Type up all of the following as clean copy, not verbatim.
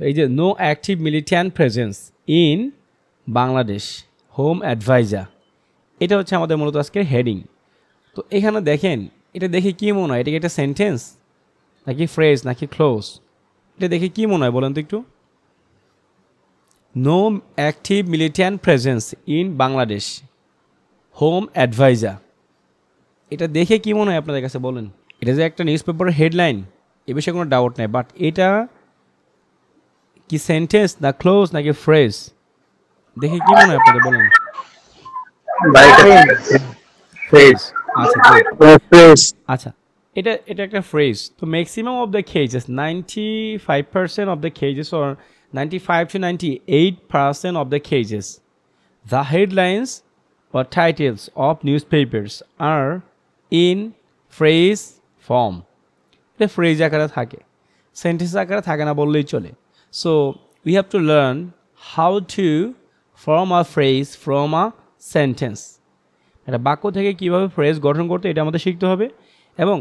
এই যে no active militant presence in Bangladesh home adviser, এটা হচ্ছে আমাদের মূলত আজকের হেডিং। তো এখানে দেখেন, এটা দেখে কী মনে হয়, এটা কি একটা সেন্টেন্স নাকি ফ্রেজ নাকি ক্লোজ? এটা দেখে কী মনে হয় বলেন তো একটু? No active militant presence in Bangladesh home adviser, এটা দেখে কী মনে হয় আপনাদের কাছে বলেন? এটা যে একটা নিউজ পেপারের হেডলাইন, এ বিষয়ে কোনো ডাউট নেই, বাট এটা কি সেন্টেন্স না ক্লোজ নাকি ফ্রেজ? দেখে কি মনে হয় আপনাদের বলেন? ফ্রেজ। আচ্ছা গুড। আচ্ছা, এটা একটা ফ্রেজ। তো maximum of the কেজেস 95% of the কেজেস or 95 to 98% of the cases, the headlines or titles of newspapers are in phrase form. এটা ফ্রেজ আকারে থাকে, সেন্টেন্স আকারে থাকে না বললেই চলে। So we have to learn how to form a phrase from a sentence. একটা বাক্য থেকে কীভাবে ফ্রেজ গঠন করতে, এটা আমাদের শিখতে হবে। এবং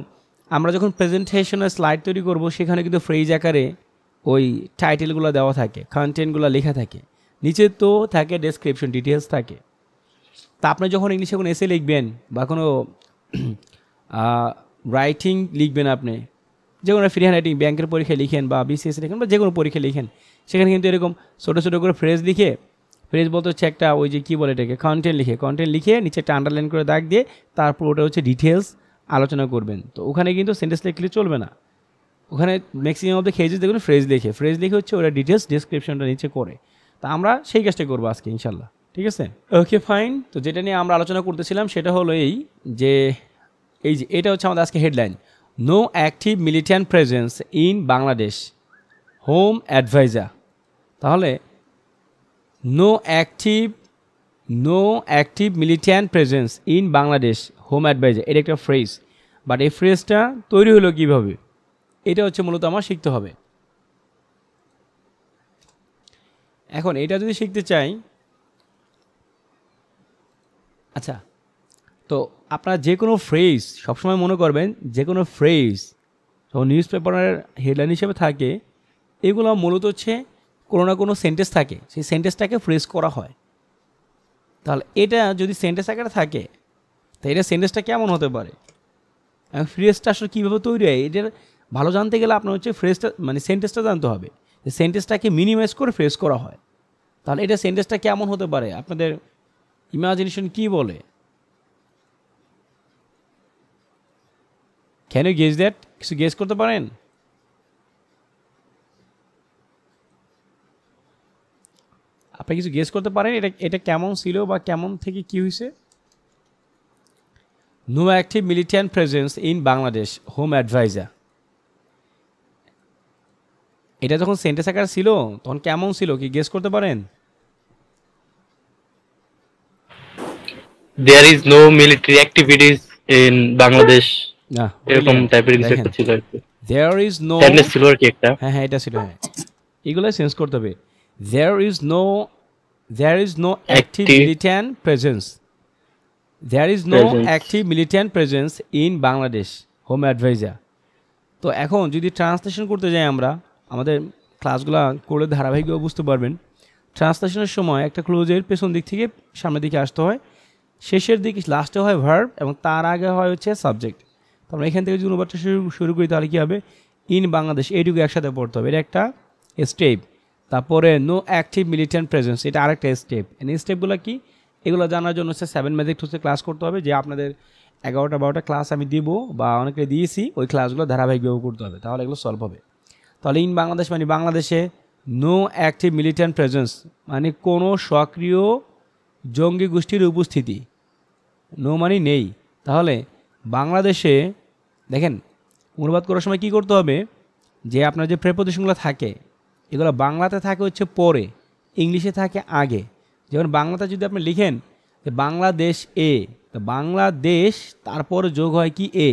আমরা যখন প্রেজেন্টেশনের স্লাইড তৈরি করব, সেখানে কিন্তু ফ্রেজ আকারে ওই টাইটেলগুলো দেওয়া থাকে, কন্টেন্টগুলো লেখা থাকে, নিচে তো থাকে ডেসক্রিপশন, ডিটেলস থাকে। তা আপনি যখন ইংলিশে কোনো এসে লিখবেন বা কোনো রাইটিং লিখবেন, আপনি যে কোনো ফ্রি হ্যান্ড রাইটিং, ব্যাংকের পরীক্ষায় লিখেন বা বিসিএস লিখেন বা যে কোনো পরীক্ষায় লিখেন, সেখানে কিন্তু এরকম ছোটো ছোটো করে ফ্রেজ লিখে, ফ্রেজ বলতে হচ্ছে একটা ওই যে কী বলে এটাকে, কন্টেন্ট লিখে নিচে একটা আন্ডারলাইন করে দাগ দিয়ে তারপর ওটা হচ্ছে ডিটেলস আলোচনা করবেন। তো ওখানে কিন্তু সেন্টেন্স লিখলে চলবে না, ওখানে ম্যাক্সিমাম অফ দ্য কেজেস দেখুন ফ্রেজ লিখে হচ্ছে ওরা ডিটেলস ডিসক্রিপশনটা নিচে করে। তা আমরা সেই কাজটা করবো আজকে ইনশাল্লাহ, ঠিক আছে? Okay fine. তো যেটা নিয়ে আমরা আলোচনা করতেছিলাম সেটা হলো এই যে এটা হচ্ছে আমাদের আজকে headline, no active militant presence in Bangladesh home adviser. তাহলে no active militant presence in Bangladesh home adviser, এটা একটা ফ্রেজ। বাট এই ফ্রেজটা তৈরি হলো কীভাবে, এটা হচ্ছে মূলত আমার শিখতে হবে। এখন এটা যদি শিখতে চাই, আচ্ছা, তো আপনারা যে কোনো ফ্রেজ সবসময় মনে করবেন, যে কোনো ফ্রেজ যখন নিউজ পেপারের হেডলাইন হিসেবে থাকে, এগুলো মূলত হচ্ছে কোনো না কোনো সেন্টেন্স থাকে, সেই সেন্টেন্সটাকে ফ্রেজ করা হয়। তাহলে এটা যদি সেন্টেন্স আকারে থাকে, তো এটা সেন্টেন্সটা কেমন হতে পারে, ফ্রেজটা আসলে কীভাবে তৈরি হয়, এটার ভালো জানতে গেলে আপনার হচ্ছে ফ্রেজটা মানে সেন্টেন্সটা জানতে হবে, যে সেন্টেন্সটাকে মিনিমাইজ করে ফ্রেজ করা হয়। তাহলে এটা সেন্টেন্সটা কেমন হতে পারে, আপনাদের ইমাজিনেশন কি বলে? Can you guess that? কিছু গেস করতে পারেন? আপনি কিছু গেস করতে পারেন এটা কেমন ছিল বা কেমন থেকে কি হয়েছে? No active militant presence in Bangladesh home adviser, এটা যখন সেন্টেন্স আকারে ছিল তখন কেমন ছিল, কি গেস করতে পারেন? There is no military activities in Bangladesh. না, এরকম টাইপের কিছু একটা ছিল আর কি। There is no, সেন্টেন্স ছিল আর কি একটা। হ্যাঁ এটা ছিল, হ্যাঁ এগুলো চেঞ্জ করতে হবে। There is no active militant presence. There is no active militant presence in Bangladesh home advisor. তো এখন যদি ট্রান্সলেশন করতে যাই আমরা, আমাদের ক্লাসগুলো করে ধারাবাহিকভাবে বুঝতে পারবেন, ট্রান্সলেশনের সময় একটা ক্লোজের পেছন দিক থেকে সামনের দিকে আসতে হয়, শেষের দিকে লাস্টে হয় ভার্ব এবং তার আগে হয় হচ্ছে সাবজেক্ট। তো আমরা এখান থেকে যদি অনুবাদটা শুরু করি তাহলে কী হবে, ইন বাংলাদেশ, এইটুকু একসাথে পড়তে হবে, এটা একটা স্টেপ। তারপরে নো অ্যাক্টিভ মিলিটেন্ট প্রেজেন্স, এটা আরেকটা স্টেপ। এই স্টেপগুলো কি, এগুলো জানার জন্য হচ্ছে 7 ম্যাজিক হচ্ছে ক্লাস করতে হবে, যে আপনাদের 11টা-12টা ক্লাস আমি দিব বা অনেকে দিয়েছি, ওই ক্লাসগুলো ধারাবাহিকভাবে করতে হবে, তাহলে এগুলো সলভ হবে। তাহলে ইন বাংলাদেশ মানে বাংলাদেশে নো অ্যাক্টিভ মিলিটেন্ট প্রেজেন্স মানে কোনো সক্রিয় জঙ্গি গোষ্ঠীর উপস্থিতি, নো মানে নেই। তাহলে বাংলাদেশে দেখেন অনুবাদ করার সময় কী করতে হবে, যে আপনার যে প্রেপোজিশনগুলো থাকে এগুলো বাংলাতে থাকে হচ্ছে পরে, ইংলিশে থাকে আগে। যেমন বাংলাতে যদি আপনি লিখেন যে বাংলাদেশ এ, তো বাংলাদেশ তারপর যোগ হয় কি এ,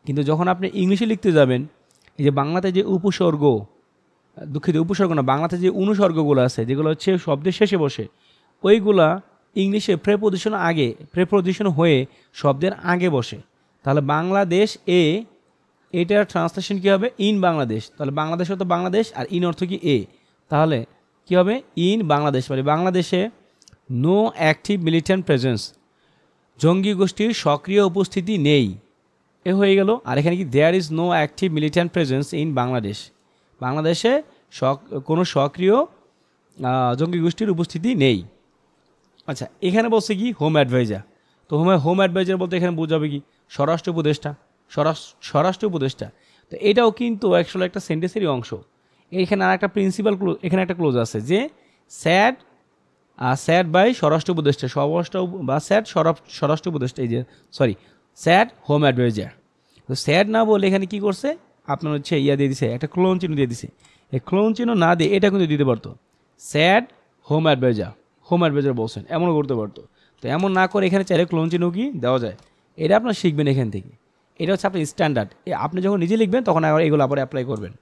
কিন্তু যখন আপনি ইংলিশে লিখতে যাবেন, এই যে বাংলাতে যে উপসর্গ, দুঃখিত উপসর্গ না, বাংলাতে যে অনুসর্গগুলো আছে যেগুলো হচ্ছে শব্দের শেষে বসে, ওইগুলা ইংলিশে প্রেপোজিশন হয়ে শব্দের আগে বসে। তাহলে বাংলাদেশ এ, এটার ট্রান্সলেশন কী হবে, ইন বাংলাদেশ। তাহলে বাংলাদেশ হতো বাংলাদেশ আর ইন অর্থ কি এ, তাহলে কি হবে ইন বাংলাদেশ মানে বাংলাদেশে নো অ্যাক্টিভ মিলিটেন্ট প্রেজেন্স জঙ্গি গোষ্ঠীর সক্রিয় উপস্থিতি নেই এ হয়ে গেল। আর এখানে কি there is no active militant presence in Bangladesh বাংলাদেশে কোনো সক্রিয় জঙ্গি গোষ্ঠীর উপস্থিতি নেই। আচ্ছা এখানে বলছে কি হোম অ্যাডভাইজার তো হোম অ্যাডভাইজার বলতে এখানে বোঝাবে কি স্বরাষ্ট্র উপদেষ্টা স্বরাষ্ট্র উপদেষ্টা তো এটাও কিন্তু অ্যাকচুয়ালি একটা সেন্টেন্সেরই অংশ। এখানে আর একটা প্রিন্সিপাল ক্লোজ এখানে একটা ক্লোজ আছে যে স্যাড বাই স্বরাষ্ট্র উপদেষ্টা বা স্বরাষ্ট্র উপদেষ্টা এই যে সরি স্যাড হোম অ্যাডভাইজার তো স্যাড না বলে এখানে কি করছে আপনার হচ্ছে ইয়া দিয়ে দিছে একটা ক্লোন চিহ্ন দিয়ে দিছে এই ক্লোন চিহ্ন না দিয়ে এটা কিন্তু দিতে পারতো স্যাড হোম অ্যাডভাইজার বলছেন এমনও করতে পারতো তো এমন না করে এখানে চাইলে ক্লোন চিহ্ন কি দেওয়া যায় এটা আপনার শিখবেন এখান থেকে এটা হচ্ছে আপনার স্ট্যান্ডার্ড আপনি যখন নিজে লিখবেন তখন আবার এগুলো আবার অ্যাপ্লাই করবেন।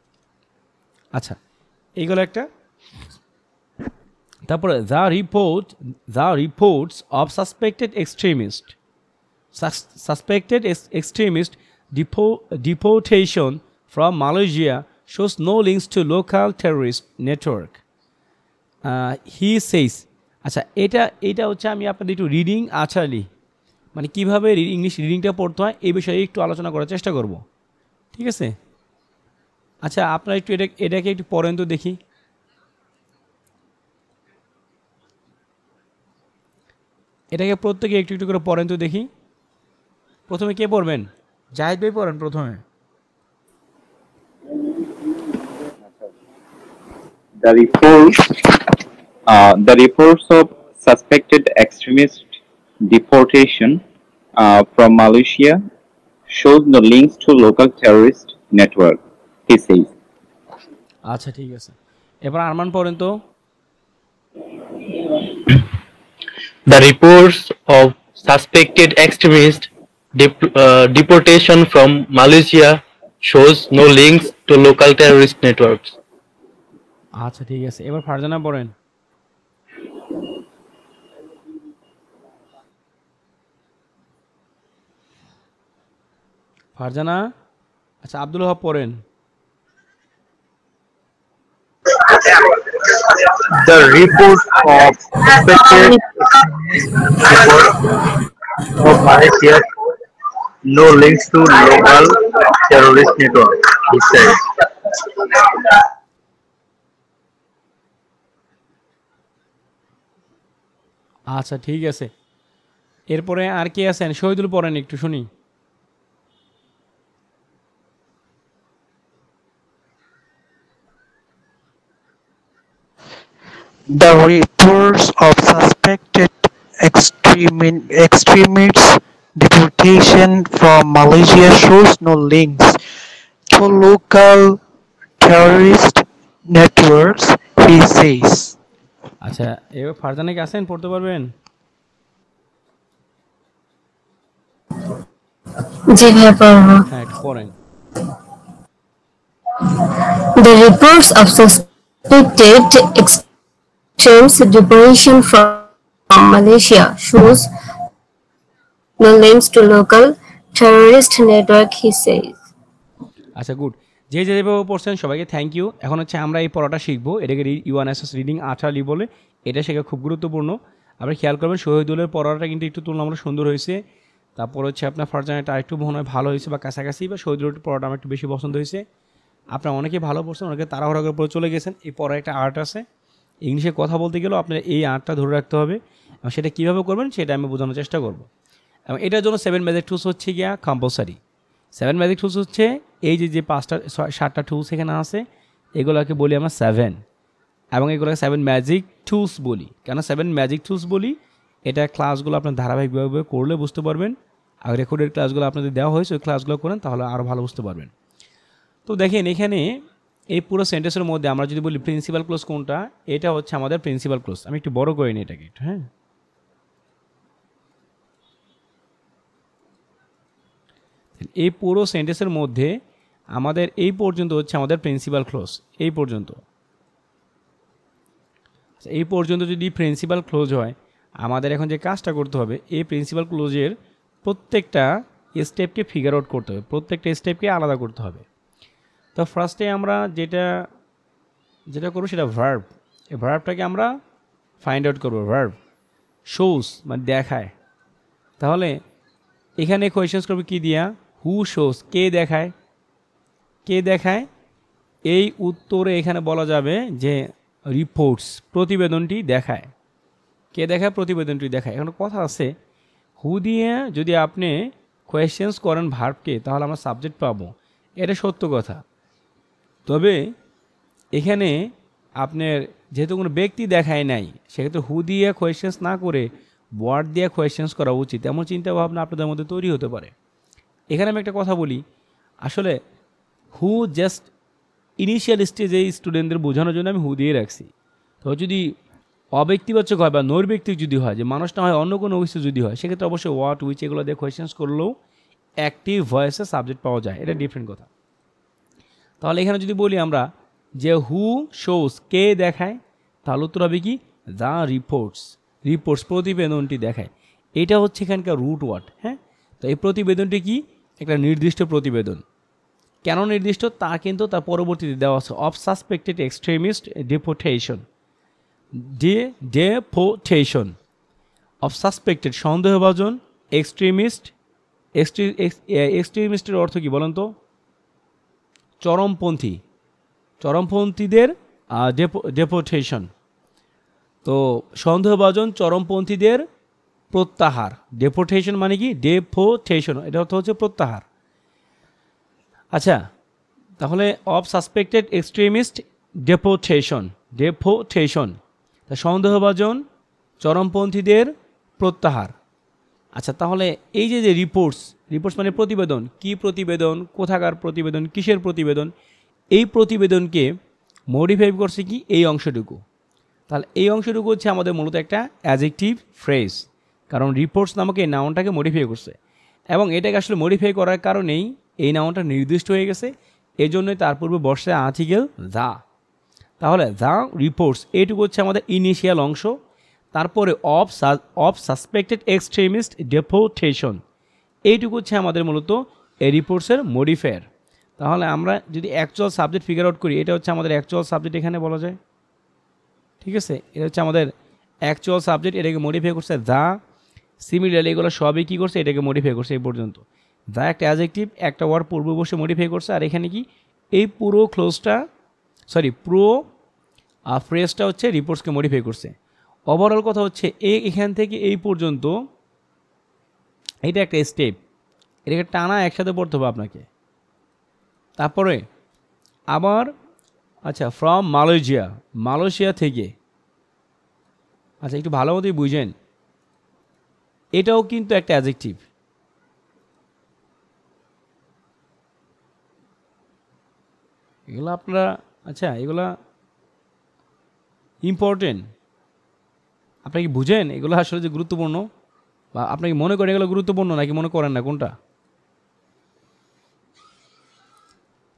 আচ্ছা এইগুলো একটা তারপরে the reports of suspected extremist deportation from Malaysia shows no links to local terrorist network. He says আচ্ছা এটা হচ্ছে আমি আপনাদের একটু রিডিং আচারলি মানে কীভাবে ইংলিশ রিডিংটা পড়তে হয় এই বিষয়ে একটু আলোচনা করার চেষ্টা করব ঠিক আছে। আচ্ছা আপনারা একটু এটাকে একটু পড়েন তো দেখি এটাকে প্রত্যেকে একটু একটু করে পড়েন তো দেখি। প্রথমে কে পড়বেন জাহিদ ভাই পড়েন প্রথমে। The reports of suspected extremist deportation from Malaysia shows no links to local terrorist network, he says. আচ্ছা ঠিক আছে এবার আরমান পড়েন তো। The reports of suspected extremist deportation from Malaysia shows no links to local terrorist networks. আচ্ছা ঠিক আছে এবার ফারজানা পড়েন। ফারজানা আচ্ছা আব্দুল ওহাব পড়েন। The report of suspected of Malaysia no links to local terrorist network, he said. আচ্ছা ঠিক আছে এরপরে আর কে আছেন শহীদুল পড়েন একটু শুনি। The reports of suspected extremists deportation from Malaysia shows no links to local terrorist networks, he says. আচ্ছা এবার ফারজানা কি আছেন পড়তে পারবেন? জি ভাইয়া পড়বো। হ্যাঁ একটু পড়েন। The reports of suspected extremist deportation from Malaysia shows no links to local terrorist network, he says. আচ্ছা গুড যে যেভাবে পড়ছেন সবাইকে থ্যাংক ইউ। এখন হচ্ছে আমরা এই পড়াটা শিখবো এটাকে ইউএনএসএস রিডিং আর্টারলি বলে এটা শেখা খুব গুরুত্বপূর্ণ। আপনি খেয়াল করবেন শহীদুলের পড়াটা কিন্তু একটু তুলনামূলক সুন্দর হয়েছে তারপর হচ্ছে আপনার ফারজানাটা একটু মনে হয় ভালো হয়েছে বা কাছাকাছি বা শহীদুলের পড়াটা আমার একটু বেশি পছন্দ হয়েছে। আপনারা অনেকেই ভালো পড়ছেন অনেকে তাড়াহুড়া করে পড়ে চলে গেছেন। এই পড়ার একটা আর্ট আছে ইংলিশে কথা বলতে গেলেও আপনার এই আর্টটা ধরে রাখতে হবে এবং সেটা কীভাবে করবেন সেটা আমি বোঝানোর চেষ্টা করব। এবং এটার জন্য 7 ম্যাজিক টুলস হচ্ছে গিয়া কম্পালসারি। 7 ম্যাজিক টুলস হচ্ছে এই যে 5টা টুলস এখানে আছে এগুলোকে বলি আমরা 7 এবং এগুলোকে 7 ম্যাজিক টুলস বলি। কেন 7 ম্যাজিক টুলস বলি এটা ক্লাসগুলো আপনার ধারাবাহিকভাবে করলে বুঝতে পারবেন আর রেকর্ডের ক্লাসগুলো আপনাদের দেওয়া হয়েছে ওই ক্লাসগুলো করেন তাহলে আরও ভালো বুঝতে পারবেন। তো দেখেন এখানে এই পুরো সেন্টেন্সের মধ্যে আমরা যদি বলি প্রিন্সিপাল ক্লোজ কোনটা এটা হচ্ছে আমাদের প্রিন্সিপাল ক্লোজ। আমি একটু বড় করে নিই এটাকে একটু হ্যাঁ এই পুরো সেন্টেন্সের মধ্যে আমাদের এই পর্যন্ত হচ্ছে আমাদের প্রিন্সিপাল ক্লোজ এই পর্যন্ত। এই পর্যন্ত যদি প্রিন্সিপাল ক্লোজ হয় আমাদের এখন যে কাজটা করতে হবে এই প্রিন্সিপাল ক্লোজের প্রত্যেকটা স্টেপকে ফিগার আউট করতে হবে প্রত্যেকটা স্টেপকে আলাদা করতে হবে। তো ফার্স্টে আমরা যেটা যেটা করবো সেটা ভার্ব। এই ভার্বটাকে আমরা ফাইন্ড আউট করবো। ভার্ব শোস মানে দেখায়। তাহলে এখানে কোয়েশ্চেন্স করবে কি দিয়া, হু শোস কে দেখায়, কে দেখায়। এই উত্তরে এখানে বলা যাবে যে রিপোর্টস প্রতিবেদনটি দেখায়। কে দেখায়? প্রতিবেদনটি দেখায়। এখন কথা আছে, হু দিয়ে যদি আপনি কোয়েশ্চেন্স করেন ভার্বকে তাহলে আমরা সাবজেক্ট পাবো, এটা সত্য কথা। তবে এখানে আপনার যেহেতু কোনো ব্যক্তি দেখায় নাই, সেক্ষেত্রে হু দিয়ে কোয়েশ্চেন্স না করে ওয়ার্ড দিয়ে কোয়েশ্চেন্স করা উচিত, এমন চিন্তা ভাবনা আপনাদের মধ্যে তৈরি হতে পারে। এখানে আমি একটা কথা বলি, আসলে হু জাস্ট ইনিশিয়াল স্টেজে স্টুডেন্টদের বোঝানোর জন্য আমি হু দিয়ে রাখছি। তো যদি অব্যক্তিবাচক হয় বা নৈর্ব্যক্তিক যদি হয়, যে মানুষ না হয় অন্য কোনো কিছু যদি হয়, সেক্ষেত্রে অবশ্যই হোয়াট উইচ এগুলো দিয়ে কোয়েশ্চেন্স করলেও অ্যাক্টিভ ভয়েসে সাবজেক্ট পাওয়া যায়, এটা ডিফারেন্ট কথা। তাহলে এখানে যদি বলি আমরা যে হু শোস কে দেখায়, তাহলে উত্তর হবে কি দ্য রিপোর্টস। রিপোর্টস প্রতিবেদনটি দেখায়, এটা হচ্ছে এখানকার রুট ওয়ার্ড। হ্যাঁ, তো এই প্রতিবেদনটি কি একটা নির্দিষ্ট প্রতিবেদন। কেন নির্দিষ্ট তা কিন্তু তার পরবর্তীতে দেওয়া আছে, of suspected extremist deportation. Deportation of suspected সন্দেহভাজন, এক্সট্রিমিস্ট। এক্সট্রিমিস্টের অর্থ কি বলেন তো? চরমপন্থী, চরমপন্থীদের ডেপোর্টেশন। তো সন্দেহভাজন চরমপন্থীদের প্রত্যাহার। ডেপোর্টেশন মানে কি? ডেপোর্টেশন এটা অর্থ হচ্ছে প্রত্যাহার। আচ্ছা, তাহলে অফ সাসপেক্টেড এক্সট্রিমিস্ট ডেপোর্টেশন, ডেপোর্টেশন তা সন্দেহভাজন চরমপন্থীদের প্রত্যাহার। আচ্ছা, তাহলে এই যে যে রিপোর্টস, রিপোর্টস মানে প্রতিবেদন। কি প্রতিবেদন? কোথাকার প্রতিবেদন? কিসের প্রতিবেদন? এই প্রতিবেদনকে মডিফাই করছে কি এই অংশটুকু। তাহলে এই অংশটুকু হচ্ছে আমাদের মূলত একটা অ্যাডজেক্টিভ ফ্রেজ, কারণ রিপোর্টস নামক এই নাউনটাকে মডিফাই করছে, এবং এটাকে আসলে মডিফাই করার কারণেই এই নাউনটা নির্দিষ্ট হয়ে গেছে। এই জন্যই তার পূর্বে বসছে আর্টিকেল দ্য। তাহলে দ্য রিপোর্টস এইটুকু হচ্ছে আমাদের ইনিশিয়াল অংশ। তারপরে অফ সাসপেক্টেড এক্সট্রিমিস্ট ডেপোর্টেশন এইটুকু হচ্ছে আমাদের মূলত এই রিপোর্টসের মডিফায়ার। তাহলে আমরা যদি অ্যাকচুয়াল সাবজেক্ট ফিগার আউট করি, এটা হচ্ছে আমাদের অ্যাকচুয়াল সাবজেক্ট এখানে বলা যায়। ঠিক আছে, এটা হচ্ছে আমাদের অ্যাকচুয়াল সাবজেক্ট, এটাকে মডিফাই করছে দ্য। সিমিলারলি এগুলো সবই কী করছে? এটাকে মডিফাই করছে এই পর্যন্ত। দ্য একটা অ্যাডজেক্টিভ, একটা ওয়ার্ড পূর্বে বসে মডিফাই করছে, আর এখানে কি এই পুরো ক্লোজটা, সরি পুরো ফ্রেজটা হচ্ছে রিপোর্টসকে মডিফাই করছে। ওভারঅল কথা হচ্ছে এখান থেকে এই পর্যন্ত এটা একটা স্টেপ, এটাকে টানা একসাথে পড়তে হবে আপনাকে। তারপরে আবার আচ্ছা, ফ্রম মালয়েশিয়া, মালয়েশিয়া থেকে। আচ্ছা, একটু ভালো মতোই বুঝেন, এটাও কিন্তু একটা অ্যাডজেক্টিভ। এগুলো আপনারা, আচ্ছা এগুলা ইম্পর্টেন্ট, আপনি কি বুঝেন এগুলো আসলে যে গুরুত্বপূর্ণ, বা আপনি কি মনে করেন এগুলো গুরুত্বপূর্ণ নাকি মনে করেন না? কোনটা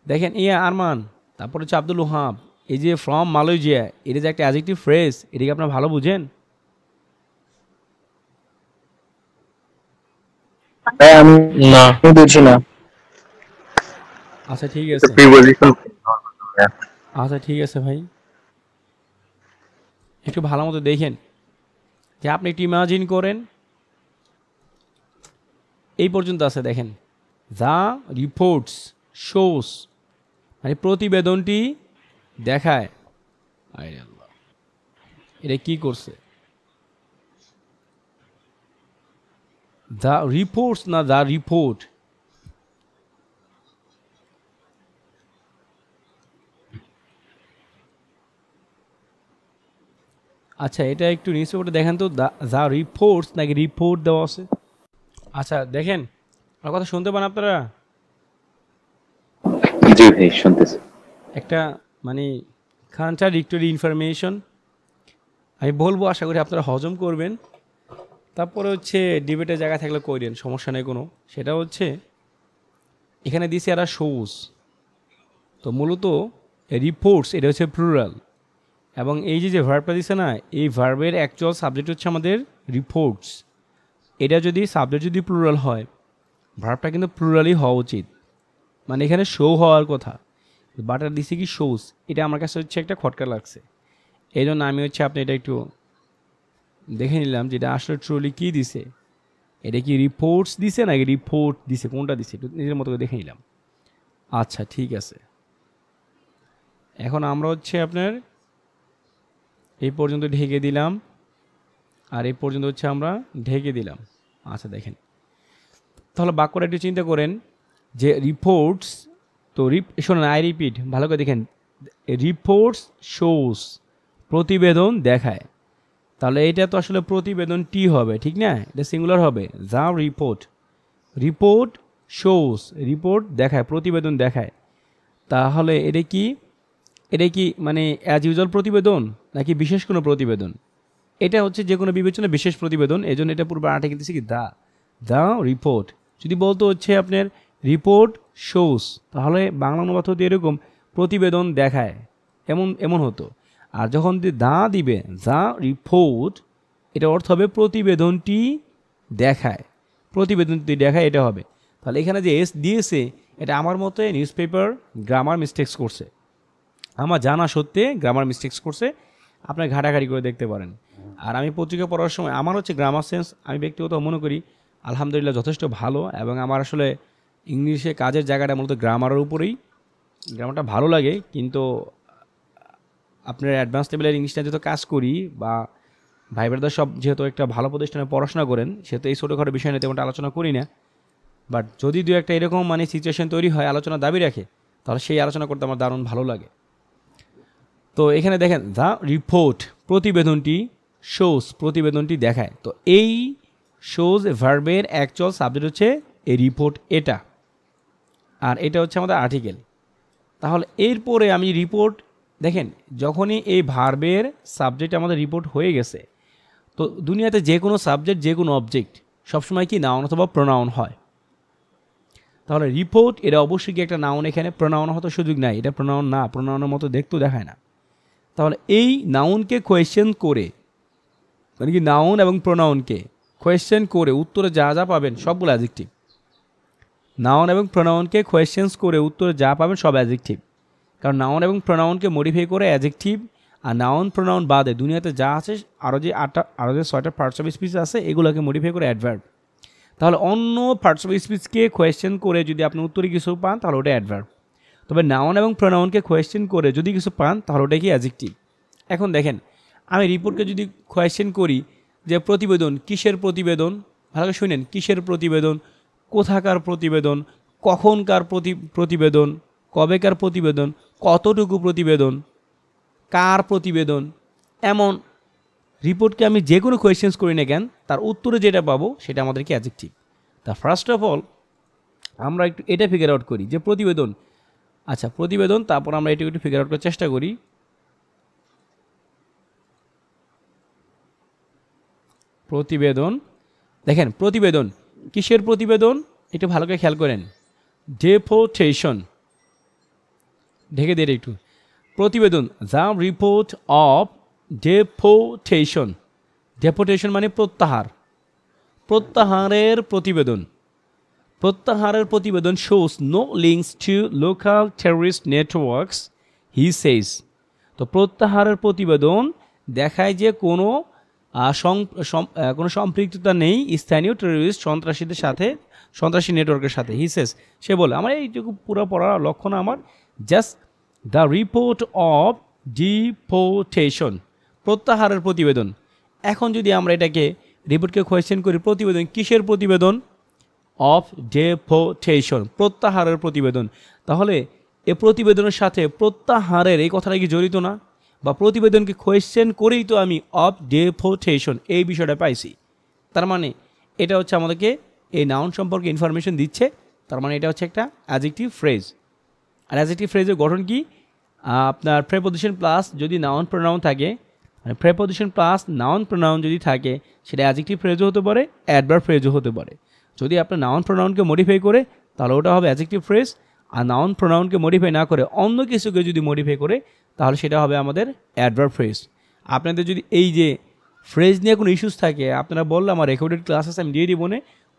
দেখেন, আরমান, তারপর হচ্ছে আব্দুল ওহাব, এই যে ফ্রম মালয়েশিয়া, এটা যে একটা অ্যাডজেক্টিভ ফ্রেজ, এটাকে আপনারা ভালো বুঝেন? আমি না বুঝি না। আচ্ছা ঠিক আছে, আচ্ছা ঠিক আছে ভাই, একটু ভালো মতো দেখেন যে আপনি একটু ইমাজিন করেন এই পর্যন্ত আছে। দেখেন, দ্য রিপোর্টস শোস মানে প্রতিবেদনটি দেখায়। আরে আল্লাহ, এটা কি করছে? দ্য রিপোর্টস না দ্য রিপোর্ট। আচ্ছা, এটা একটু নিউজ পেপারে দেখেন তো, দ্য রিপোর্টস নাকি রিপোর্ট দেওয়া আছে? আচ্ছা দেখেন, আমার কথা শুনতে পান আপনারা? জি ভাই, শুনতেছি। একটা মানে কন্ট্রাডিক্টরি ইনফরমেশন আমি বলবো, আশা করি আপনারা হজম করবেন। তারপরে হচ্ছে ডিবেটের জায়গা থাকলে কইরেন, সমস্যা নেই কোনো। সেটা হচ্ছে এখানে দিছে এরা শোস, তো মূলত রিপোর্টস এটা হচ্ছে প্লুরাল, এবং এই যে ভার্বটা দিছে না, এই ভার্বের অ্যাকচুয়াল সাবজেক্ট হচ্ছে আমাদের রিপোর্টস। এটা যদি সাবজেক্ট যদি প্লুরাল হয়, ভার্বটা কিন্তু প্লুরালই হওয়া উচিত, মানে এখানে শো হওয়ার কথা। বাটটা দিছে কি শোস, এটা আমার কাছে হচ্ছে একটা খটকা লাগছে, এই জন্য আমি হচ্ছে আপনি এটা একটু দেখে নিলাম যেটা আসলে ট্রুলি কী দিছে, এটা কি রিপোর্টস দিছে নাকি রিপোর্ট দিছে, কোনটা দিছে একটু নিজের মতো করে দেখে নিলাম। আচ্ছা ঠিক আছে, এখন আমরা হচ্ছে আপনার এই পর্যন্ত ঢেকে দিলাম আর এই পর্যন্ত হচ্ছে আমরা ঢেকে দিলাম। আচ্ছা দেখেন তাহলে বাক্যটা একটু চিন্তা করেন যে রিপোর্টস, তো শোনেন আই রিপিট ভালো করে দেখেন, রিপোর্টস শোস প্রতিবেদন দেখায়, তাহলে এটা তো আসলে প্রতিবেদনটি হবে ঠিক না, এটা সিঙ্গুলার হবে, যা রিপোর্ট, রিপোর্ট শোস রিপোর্ট দেখায় প্রতিবেদন দেখায়, তাহলে এটা কি মানে অ্যাজ ইউজুয়াল প্রতিবেদন নাকি বিশেষ কোনো প্রতিবেদন, এটা হচ্ছে যে কোনো বিবেচনা বিশেষ প্রতিবেদন, এই জন্য এটা পূর্বে আর্টিকেল দিচ্ছে কি দ্য রিপোর্ট। যদি বলতো হচ্ছে আপনার রিপোর্ট শোস, তাহলে বাংলা অনুবাদ হতো এরকম প্রতিবেদন দেখায়, এমন হতো। আর যখন দিবে দ্য রিপোর্ট, এটা অর্থ হবে প্রতিবেদনটি দেখায়, প্রতিবেদনটি দেখায় এটা হবে। তাহলে এখানে যে এস দিয়েছে এটা আমার মতে নিউজ পেপার গ্রামার মিস্টেক্স করছে, আমার জানা সত্ত্বে গ্রামার মিস্টেক্স করছে, আপনার ঘাটাঘাটি করে দেখতে পারেন। আর আমি পত্রিকা পড়ার সময় আমার হচ্ছে গ্রামার সেন্স আমি ব্যক্তিগত মনে করি আলহামদুলিল্লাহ যথেষ্ট ভালো, এবং আমার আসলে ইংলিশে কাজের জায়গাটা মূলত গ্রামারের উপরেই, গ্রামারটা ভালো লাগে। কিন্তু আপনার অ্যাডভান্স লেভেলের ইংলিশটা যেহেতু কাজ করি বা ভাই ব্রাদার সব যেহেতু একটা ভালো প্রতিষ্ঠানে পড়াশোনা করেন, সেহেতু এই ছোটোখাটো বিষয় নিয়ে তেমনটা আলোচনা করি না, বাট যদি দু একটা এরকম মানে সিচুয়েশন তৈরি হয় আলোচনা দাবি রাখে, তাহলে সেই আলোচনা করতে আমার দারুণ ভালো লাগে। তো এখানে দেখেন দ্য রিপোর্ট প্রতিবেদনটি, শোস প্রতিবেদনটি দেখায়, তো এই শোজ ভার্বের অ্যাকচুয়াল সাবজেক্ট হচ্ছে এই রিপোর্ট এটা, আর এটা হচ্ছে আমাদের আর্টিকেল। তাহলে এরপরে আমি রিপোর্ট দেখেন, যখনই এই ভার্বের সাবজেক্ট আমাদের রিপোর্ট হয়ে গেছে, তো দুনিয়াতে যে কোনো সাবজেক্ট যে কোনো অবজেক্ট সবসময় কি নাউন অথবা প্রোনাউন হয়। তাহলে রিপোর্ট এটা অবশ্যই কি একটা নাউন, এখানে প্রোনাউন হতো সুযোগ নাই, এটা প্রোনাউন না, প্রোনাউনের মতো দেখতেও দেখায় না। তাহলে এই নাউনকে কোয়েশ্চেন করে, মানে কি নাউন এবং প্রোনাউনকে কোয়েশ্চেন করে উত্তরে যা যা পাবেন সবগুলো অ্যাডজেক্টিভ, নাউন এবং প্রোনাউনকে কোয়েশ্চেন্স করে উত্তরে যা পাবেন সব অ্যাডজেক্টিভ, কারণ নাউন এবং প্রোনাউনকে মডিফাই করে অ্যাডজেক্টিভ, আর নাউন প্রোনাউন বাদে দুনিয়াতে যা আছে আরও যে 6টা পার্টস অফ স্পিচ আছে এগুলোকে মডিফাই করে অ্যাডভার্ব। তাহলে অন্য পার্টস অফ স্পিচকে কোয়েশ্চেন করে যদি আপনি উত্তরে কিছু পান তাহলে ওটা অ্যাডভার্ব, তবে নাউন এবং প্রোনাউনকে কোয়েশ্চেন করে যদি কিছু পান তাহলে ওটা কি অ্যাডজেক্টিভ। এখন দেখেন আমি রিপোর্টকে যদি কোয়েশ্চেন করি যে প্রতিবেদন, কিসের প্রতিবেদন, ভালো করে শুনেন, কিসের প্রতিবেদন, কোথাকার প্রতিবেদন, কখনকার প্রতিবেদন, কবেকার প্রতিবেদন, কতটুকু প্রতিবেদন, কার প্রতিবেদন, এমন রিপোর্টকে আমি যে কোনো কোয়েশ্চেন্স করি না কেন তার উত্তরে যেটা পাবো সেটা আমাদের কি অ্যাডজেক্টিভ। তা ফার্স্ট অফ অল আমরা একটু এটা ফিগার আউট করি যে প্রতিবেদন, আচ্ছা প্রতিবেদন, তারপর আমরা এটা একটু ফিগার আউট করার চেষ্টা করি। প্রতিবেদন, দেখেন প্রতিবেদন কিসের প্রতিবেদন একটু ভালো করে খেয়াল করেন, ডেপোটেশন, ঢেকে দিয়ে একটু, প্রতিবেদন the report of deportation, deportation মানে প্রত্যাহার, প্রত্যাহারের প্রতিবেদন, প্রত্যাহারের প্রতিবেদন shows no links to local terrorist networks he says. তো প্রত্যাহারের প্রতিবেদন দেখায় যে কোনো সম্পৃক্ততা নেই স্থানীয় টেররিস্ট সন্ত্রাসীদের সাথে, সন্ত্রাসী নেটওয়ার্কের সাথে, হি সেজ, সে বলে। আমার এইটুকু পুরো পড়ার লক্ষ্য না আমার, just the report of deportation, প্রত্যাহারের প্রতিবেদন। এখন যদি আমরা এটাকে রিপোর্টকে কোয়েশ্চেন করি প্রতিবেদন কিসের প্রতিবেদন, অফ ডেপোটেশন, প্রত্যাহারের প্রতিবেদন, তাহলে এ প্রতিবেদনের সাথে প্রত্যাহারের এই কথাটা কি জড়িত না, বা প্রতিবেদনকে কোয়েশ্চেন করেই তো আমি অফ ডেপোটেশন এই বিষয়টা পাইছি। তার মানে এটা হচ্ছে আমাদেরকে এই নাউন সম্পর্কে ইনফরমেশন দিচ্ছে, তার মানে এটা হচ্ছে একটা অ্যাডজেক্টিভ ফ্রেজ। আর অ্যাডজেক্টিভ ফ্রেজের গঠন কি, আপনার প্রেপোজিশন প্লাস যদি নাউন প্রোনাউন থাকে, মানে প্রেপোজিশন প্লাস নাউন প্রোনাউন যদি থাকে সেটা অ্যাডজেক্টিভ ফ্রেজও হতে পারে, অ্যাডভার্ব ফ্রেজও হতে পারে। যদি আপনার নাউন প্রোনাউনকে মডিফাই করে তাহলে ওটা হবে অ্যাডজেক্টিভ ফ্রেজ, আর নাউন প্রোনাউনকে মডিফাই না করে অন্য কিছুকে যদি মডিফাই করে তাহলে সেটা হবে আমাদের অ্যাডভার্ব ফ্রেজ। আপনাদের যদি এই যে ফ্রেজ নিয়ে কোনো ইস্যুস থাকে আপনারা বললে আমার রেকর্ডেড ক্লাস আছে আমি দিয়ে দিব,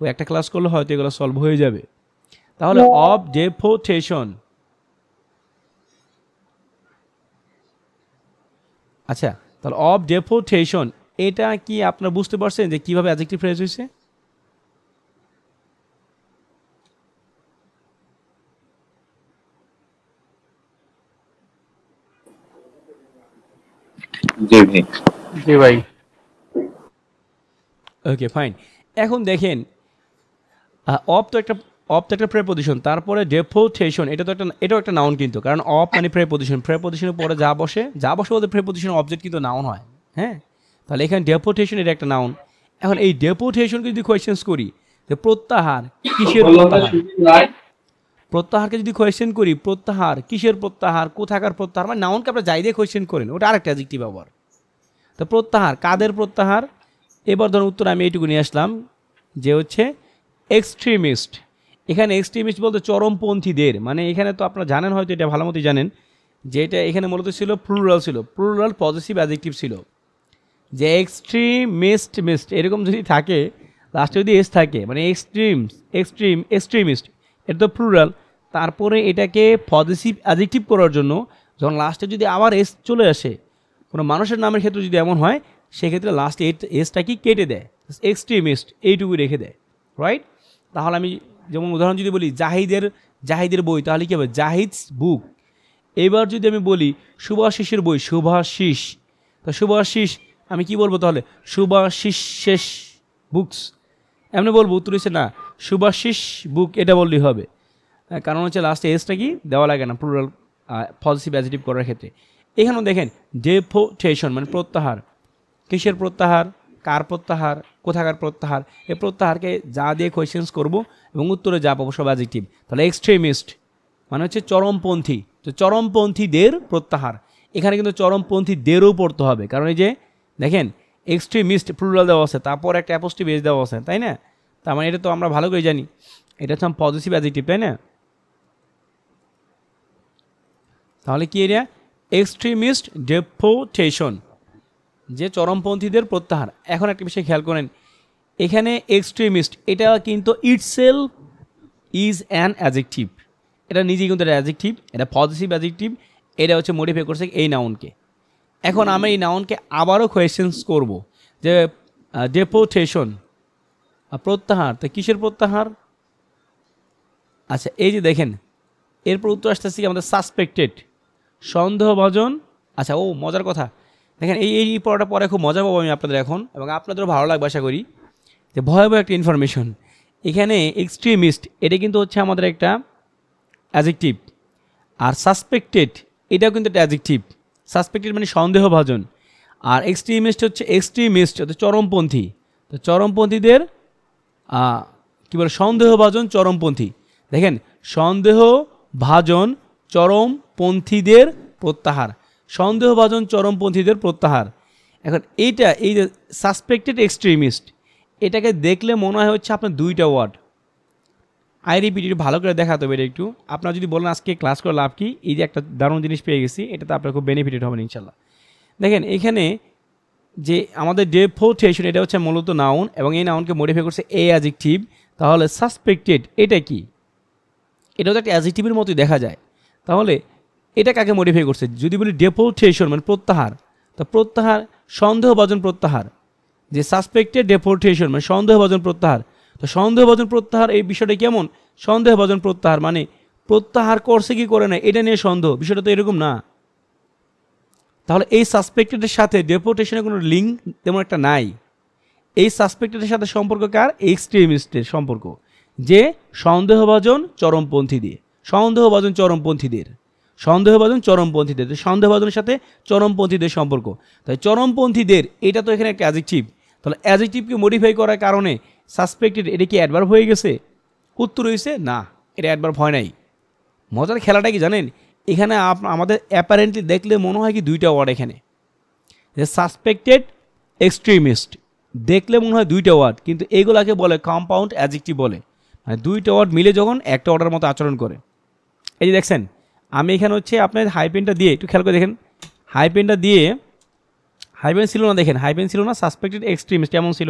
ওই একটা ক্লাস করলে হয়তো এগুলো সলভ হয়ে যাবে। তাহলে অফ ডেপোটেশন, আচ্ছা, তাহলে অফ ডেপোটেশন এটা কি আপনারা বুঝতে পারছেন যে কিভাবে অ্যাডজেক্টিভ ফ্রেজ হয়েছে? জি ভাই। Okay fine. এখন দেখেন অফ তো একটা প্রেপোজিশন, তারপরে ডেপোটেশন এটাও একটা নাউন কিন্তু, কারণ অফ মানে প্রেপোজিশনের পরে যা বসে বলতে প্রেপোজিশন অবজেক্ট কিন্তু নাউন হয়। হ্যাঁ, তাহলে এখানে ডেপোটেশন এটা একটা নাউন। এখন এই ডেপোটেশনকে যদি কোয়েশ্চেন্স করি যে প্রত্যাহার কিসের প্রত্যাহারকে যদি কোয়েশ্চেন করি, প্রত্যাহার কিসের প্রত্যাহার, কোথাকার প্রত্যাহার, মানে নাউনকে আপনারা যাই দিয়ে কোয়েশ্চেন করেন ওটা আরেকটা অ্যাডজেক্টিভ আবার। তো প্রত্যাহার কাদের প্রত্যাহার? এবার ধরুন উত্তর আমি এইটুকু নিয়ে আসলাম যে হচ্ছে এক্সট্রিমিস্ট। এখানে এক্সট্রিমিস্ট বলতে চরমপন্থীদের, মানে এখানে তো আপনারা জানেন, হয়তো এটা ভালো মতোই জানেন যে এটা এখানে মূলত ছিল প্লুরাল পজিটিভ অ্যাডজেক্টিভ ছিল, যে এক্সট্রিমিস্ট এরকম যদি থাকে লাস্টে যদি এস থাকে, মানে এক্সট্রিমিস্ট এটা তো প্লুরাল, তারপরে এটাকে পজিটিভ অ্যাডজেক্টিভ করার জন্য যখন লাস্টে যদি আবার এস চলে আসে, কোনো মানুষের নামের ক্ষেত্রে যদি এমন হয়, সেক্ষেত্রে লাস্টে এসটা কি কেটে দেয়, এক্সট্রিমিস্ট এইটুকু রেখে দেয়, রাইট? তাহলে আমি যেমন উদাহরণ যদি বলি জাহিদের বই, তাহলে কী হবে জাহিদস বুক। এবার যদি আমি বলি শুভাশিসের বই, শুভাশিস, তো শুভাশিস আমি কি বলবো তাহলে শুভাশিস বুকস এমনি বলবো? উত্তর হচ্ছে না, শুভাশিস বুক এটা বললেই হবে, কারণ হচ্ছে লাস্টে এসটা কি দেওয়া লাগে না প্লুরাল পজিটিভ অ্যাডজেক্টিভ করার ক্ষেত্রে। এখানেও দেখেন ডেপোটেশন মানে প্রত্যাহার, কিসের প্রত্যাহার, কার প্রত্যাহার, কোথাকার প্রত্যাহার, এই প্রত্যাহারকে যা দিয়ে কোয়েশ্চেন্স করব এবং উত্তরে যা পাবো সব অ্যাডজেক্টিভ। তাহলে এক্সট্রিমিস্ট মানে হচ্ছে চরমপন্থী, তো চরমপন্থীদের প্রত্যাহার, এখানে কিন্তু চরমপন্থীদেরও পড়তে হবে, কারণ এই যে দেখেন এক্সট্রিমিস্ট প্লুরাল দেওয়া আছে, তারপর একটা অ্যাপোস্ট্রফি বেস দেওয়া আছে, তাই না? তার মানে এটা তো আমরা ভালো করে জানি এটা হচ্ছে পজিটিভ অ্যাডজেক্টিভ, তাই না? তাহলে কি এটা এক্সট্রিমিস্ট ডেপোটেশন, যে চরমপন্থীদের প্রত্যাহার। এখন একটা বিষয় খেয়াল করেন, এখানে এক্সট্রিমিস্ট এটা কিন্তু ইটসেলফ ইজ অ্যান অ্যাডজেক্টিভ, এটা নিজেই কিন্তু একটা অ্যাডজেক্টিভ, এটা পজিটিভ অ্যাডজেক্টিভ, এটা হচ্ছে মডিফাই করছে এই নাউনকে। এখন আমরা এই নাউনকে আবারও কোয়েশ্চেন্স করব যে ডেপোটেশন প্রত্যাহার, তো কিসের প্রত্যাহার? আচ্ছা এই যে দেখেন এরপর উত্তর আসতেছি আমাদের সাসপেক্টেড, সন্দেহভাজন। আচ্ছা ও মজার কথা, দেখেন এই পড়াটা পরে খুব মজা পাবো আমি আপনাদের এখন, এবং আপনাদেরও ভালো লাগবে আশা করি, যে ভয়াবহ একটা ইনফরমেশন। এখানে এক্সট্রিমিস্ট এটা কিন্তু হচ্ছে আমাদের একটা অ্যাডজেক্টিভ, আর সাসপেক্টেড এটাও কিন্তু একটা অ্যাডজেক্টিভ। সাসপেক্টেড মানে সন্দেহভাজন, আর এক্সট্রিমিস্ট হচ্ছে চরমপন্থী, তো চরমপন্থীদের কী বলে সন্দেহভাজন চরমপন্থী। দেখেন সন্দেহভাজন চরমপন্থীদের প্রত্যাহার, সন্দেহভাজন চরমপন্থীদের প্রত্যাহার। এখন এই যে সাসপেক্টেড এক্সট্রিমিস্ট, এটাকে দেখলে মনে হয় হচ্ছে আপনার দুইটা ওয়ার্ড। আই রিপিট, একটু ভালো করে দেখাতে হবে এটা একটু। আপনারা যদি বলেন আজকে ক্লাস করে লাভ কি, এই যে একটা দারুণ জিনিস পেয়ে গেছি, এটাতে আপনার খুব বেনিফিটেড হবেন ইনশাল্লাহ। দেখেন এখানে যে আমাদের ডেপোটেশন এটা হচ্ছে মূলত নাউন, এবং এই নাউনকে মডিফাই করছে এ অ্যাডজেক্টিভ। তাহলে সাসপেক্টেড এটা কি? এটাও তো একটা অ্যাডজেক্টিভের মতোই দেখা যায়। তাহলে এটা কাকে মডিফাই করছে? যদি বলি ডেপোটেশন মানে প্রত্যাহার, তো প্রত্যাহার সন্দেহভাজন প্রত্যাহার, যে সাসপেক্টেড ডেপোটেশন মানে সন্দেহভাজন প্রত্যাহার। তো সন্দেহভাজন প্রত্যাহার এই বিষয়টা কেমন? সন্দেহভাজন প্রত্যাহার মানে প্রত্যাহার করছে কি করে না এটা নিয়ে সন্দেহ, বিষয়টা তো এরকম না। তাহলে এই সাসপেক্টেডের সাথে ডেপোটেশনের কোনো লিঙ্ক তেমন একটা নাই। এই সাসপেক্টেডের সাথে সম্পর্ক কার? এক্সট্রিমিস্টের সম্পর্ক, যে সন্দেহভাজন চরমপন্থীদের, সন্দেহভাজনের সাথে চরমপন্থীদের সম্পর্ক। তাই চরমপন্থীদের এটা তো এখানে একটা অ্যাডজেক্টিভ, তাহলে অ্যাডজেক্টিভকে মডিফাই করার কারণে সাসপেক্টেড এটা কি অ্যাডভার্ব হয়ে গেছে? উত্তর হয়েছে না, এটা অ্যাডভার্ব হয় নাই। মজার খেলাটা কি জানেন, এখানে আমাদের অ্যাপারেন্টলি দেখলে মনে হয় কি দুইটা ওয়ার্ড, এখানে যে সাসপেক্টেড এক্সট্রিমিস্ট দেখলে মনে হয় দুইটা ওয়ার্ড, কিন্তু এগুলাকে বলে কম্পাউন্ড অ্যাডজেক্টিভ বলে, মানে দুইটা ওয়ার্ড মিলে যখন একটা ওয়ার্ডের মতো আচরণ করে। এই যে দেখছেন আমি এখানে হচ্ছে আপনার হাইপেনটা দিয়ে একটু খেয়াল করে দেখেন, হাইপেন ছিল না, দেখেন হাইপেন ছিল না, সাসপেক্টেড এক্সট্রিমিস্ট এমন ছিল।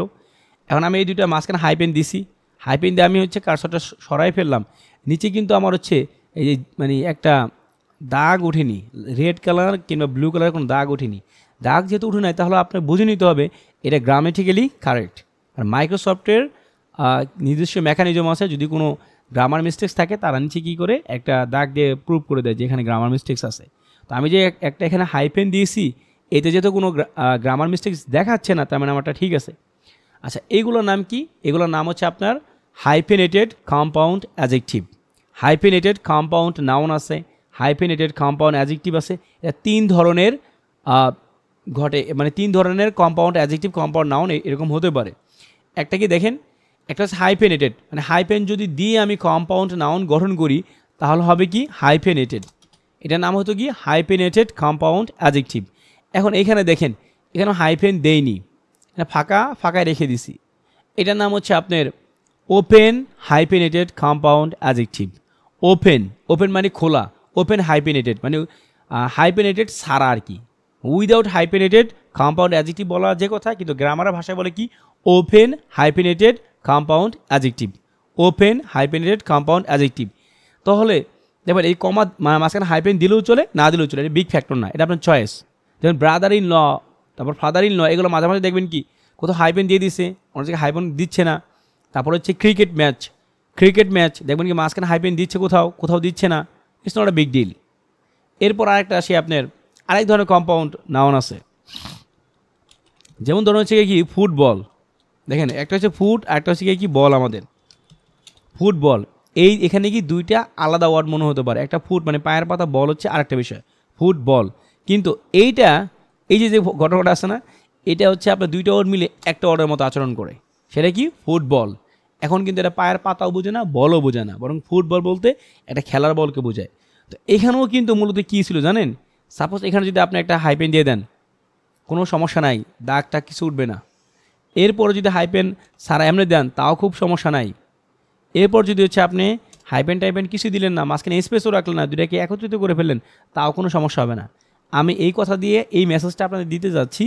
এখন আমি এই দুইটা মাঝখানে হাইপেন দিছি, হাইপেন দিয়ে আমি হচ্ছে কার্সরটা সরাই ফেললাম, নিচে কিন্তু আমার হচ্ছে এই যে মানে একটা দাগ ওঠেনি, রেড কালার কিংবা ব্লু কালার কোনো দাগ ওঠেনি, দাগ যেহেতু উঠে নাই তাহলে আপনার বুঝে নিতে হবে এটা গ্রামেটিক্যালি কারেক্ট। আর মাইক্রোসফটের নিজস্ব মেকানিজম আছে, যদি কোনো গ্রামার মিস্টেক্স থাকে তারা নিচে কী করে একটা দাগ দিয়ে প্রুভ করে দেয় যে এখানে গ্রামার মিস্টেক্স আছে। তো আমি যে একটা এখানে হাইফেন দিয়েছি এতে যেহেতু কোনো গ্রামার মিস্টেক্স দেখাচ্ছে না, তার মানে আমারটা ঠিক আছে। আচ্ছা, এইগুলোর নাম কি? এগুলোর নাম হচ্ছে আপনার hyphenated compound adjective. Hyphenated compound noun আছে, হাইফেনেটেড কম্পাউন্ড অ্যাডজেক্টিভ আছে। এটা 3 ধরনের ঘটে, মানে 3 ধরনের কম্পাউন্ড অ্যাডজেক্টিভ কম্পাউন্ড নাউন এরকম হতে পারে। একটা কি দেখেন, একটা হচ্ছে হাইফেনেটেড, মানে হাইফেন যদি দিয়ে আমি কম্পাউন্ড নাউন গঠন করি তাহলে হবে কি হাইফেনেটেড। এটার নাম হতো কি হাইফেনেটেড কম্পাউন্ড অ্যাডজেক্টিভ। এখন এখানে দেখেন এখানে হাইফেন দেইনি, ফাঁকায় রেখে দিছি। এটার নাম হচ্ছে আপনার open hyphenated compound adjective. Open মানে খোলা, ওপেন হাইফেনেটেড মানে হাইফেনেটেড ছাড়া আর কি। উইদাউট হাইফেনেটেড কম্পাউন্ড অ্যাডজেক্টিভ বলা যে কথা, কিন্তু গ্রামারের ভাষায় বলে কি open hyphenated compound adjective. Open hyphenated compound adjective. তাহলে দেখবেন এই কমা মাঝখানে হাইফেন দিলেও চলে, না দিলেও চলে, এটা বিগ ফ্যাক্টর না, এটা আপনার চয়েস। যেমন ব্রাদার ইন ল, তারপর ফাদার ইন ল, এগুলো মাঝে মাঝে দেখবেন কি কোথাও হাইফেন দিয়ে দিছে, অনেক জায়গায় হাইফেন দিচ্ছে না। তারপর হচ্ছে ক্রিকেট ম্যাচ দেখবেন কি মাঝখানে হাইফেন দিচ্ছে, কোথাও দিচ্ছে না, it's not a big deal. এরপর আরেকটা আসে আপনার আরেক ধরনের কম্পাউন্ড নাউন আছে, যেমন ধরুন হচ্ছে কি ফুটবল। দেখেন একটা হচ্ছে ফুট আর একটা হচ্ছে কি বল। আমাদের ফুটবল এখানে কি দুইটা আলাদা ওয়ার্ড মনে হতে পারে, একটা ফুট মানে পায়ের পাতা, বল হচ্ছে আরেকটা বিষয় ফুটবল। কিন্তু এই যে ঘটনাটা আছে না, এটা হচ্ছে আপনার দুইটা ওয়ার্ড মিলে একটা ওয়ার্ডের মতো আচরণ করে, সেটা কি ফুটবল। এখন কিন্তু এটা পায়ের পাতাও বোঝে না, বলও বোঝে না, বরং ফুটবল বলতে একটা খেলার বলকে বোঝায়। তো এখানেও কিন্তু মূলত কী ছিল জানেন, সাপোজ এখানে যদি আপনি একটা হাইপেন দিয়ে দেন কোনো সমস্যা নাই, দাগটা কিছু উঠবে না। এরপরে যদি হাইপেন সারা এমনি দেন তাও খুব সমস্যা নাই। এরপর যদি হচ্ছে আপনি হাইপেন টাইপেন কিছু দিলেন না, মাঝখানে স্পেসও রাখলেন না, দুটাকে একত্রিত করে ফেললেন, তাও কোনো সমস্যা হবে না। আমি এই কথা দিয়ে এই মেসেজটা আপনাদের দিতে যাচ্ছি